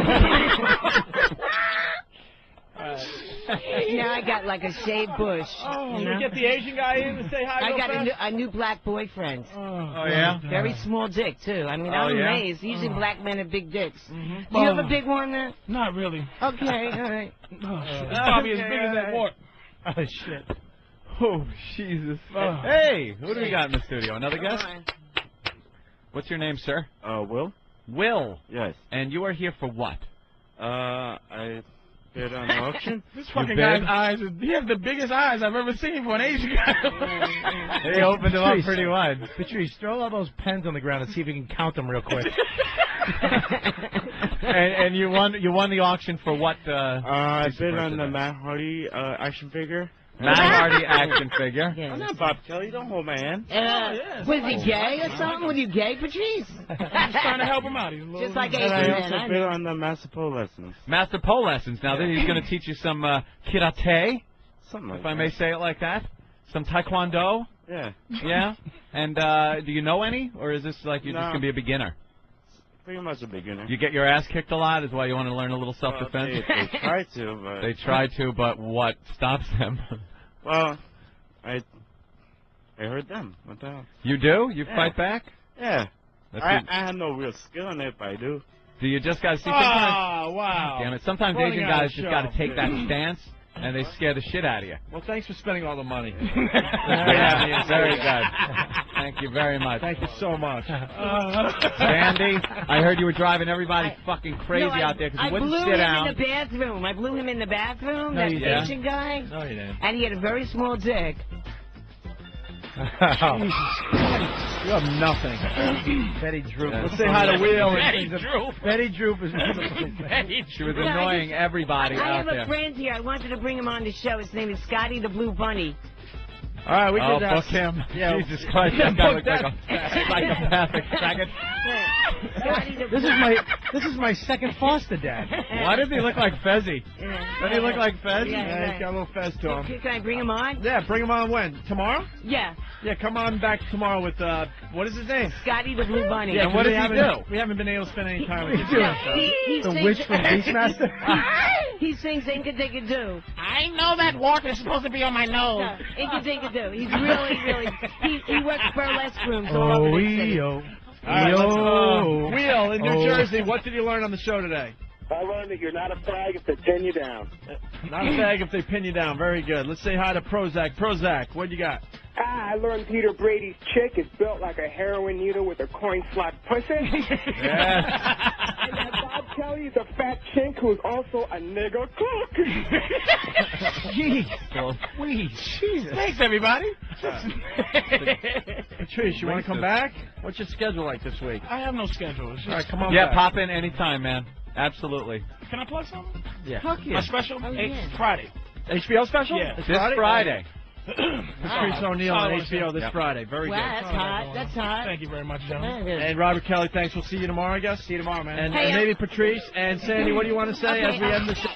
Now I got like a shaved bush. Oh, you know? Get the Asian guy in to say hi. I real got fast? a new black boyfriend. Oh, yeah? Very small dick, too. I mean, Oh, I'm yeah? amazed. Usually black men have big dicks. Do you have a big one there? Not really. Okay, all right. It's probably as big as that wart. Oh, shit. Oh, Jesus. Hey, who do we got in the studio? Another guest? What's your name, sir? Will? Will. Yes. And you are here for what? I bid on the auction. This fucking guy's eyes, he has the biggest eyes I've ever seen for an Asian guy. They opened them up pretty wide. Patrice, throw all those pens on the ground and see if you can count them real quick. and you won the auction for what? I bid on the Matt Hardy action figure. Matt Hardy action figure. I'm not Bob Kelly. Don't hold my hand. Was he gay or something? Was you gay, Patrice? I'm just trying to help him out. He's a little Just like And Asian I men. also bid on the master pole lessons. Master pole lessons. Now then he's going to teach you some karate, Something like if I may say it like that. Some taekwondo. Yeah. Yeah. And do you know any, or is this like you're just going to be a beginner? Pretty much a beginner. You get your ass kicked a lot, is why you want to learn a little self-defense? They try to, but... They try to, but what stops them? Well, I heard them. What the hell? You do? You fight back? Yeah. That's I have no real skill in it, but I do. Do you just got to see sometimes? Oh, wow. Damn it. Sometimes Running Asian out of guys just got to show. take that stance, and they scare the shit out of you. Well, thanks for spending all the money. Very good. Thank you very much. Thank you so much. Sandy, I heard you were driving everybody fucking crazy out there because you wouldn't sit down. I blew him in the bathroom. I blew him in the bathroom, No, that you didn't. Asian guy. No, you didn't. And he had a very small dick. You have nothing. Betty Droop. Let's say hi to Wheel. Betty Droop is She was annoying everybody I out have there. a friend here. I wanted to bring him on the show. His name is Scotty the Blue Bunny. All right, we Oh, could book him. Yeah. Jesus Christ, that guy looks like a psychopathic faggot. Scotty the This is my second foster dad. Why does he look like Fezzy? Doesn't he look like Fez? Yeah, he's got a little fez to him. Can I bring him on? Yeah, bring him on when? Tomorrow? Yeah. Yeah, come on back tomorrow with, what is his name? Scotty the Blue Bunny. Yeah, And what does he do? We haven't been able to spend any time with him. He The sings, witch from Beastmaster. he sings Inka-Dinka-Doo. I know that water's supposed to be on my nose. Inka-Dinka-Doo. He's really, he works burlesque rooms all over the city. All right, let's, Wheel in New Jersey, what did you learn on the show today? I learned that you're not a fag if they pin you down. Not a fag if they pin you down. Very good. Let's say hi to Prozac. Prozac, what you got? I learned Peter Brady's chick is built like a heroin needle with a coin slot pussy. Yes. And that Bob Kelly is a fat chink who's also a nigger cook. Jeez. Jesus. Thanks, everybody. Patrice, you want to come back? What's your schedule like this week? I have no schedule. It's just, All right, come on Yeah, back. pop in anytime, man. Absolutely. Can I plug something? Yeah. My special? Oh, It's yeah. Friday. HBO special? Yeah. This This Friday. Patrice O'Neal on HBO this Friday. Very Wow, good. that's hot. That's hot. Thank you very much, gentlemen. And Robert Kelly, thanks. We'll see you tomorrow, I guess. See you tomorrow, man. And Hey, maybe Patrice and Sandy, what do you want to say as we end the show?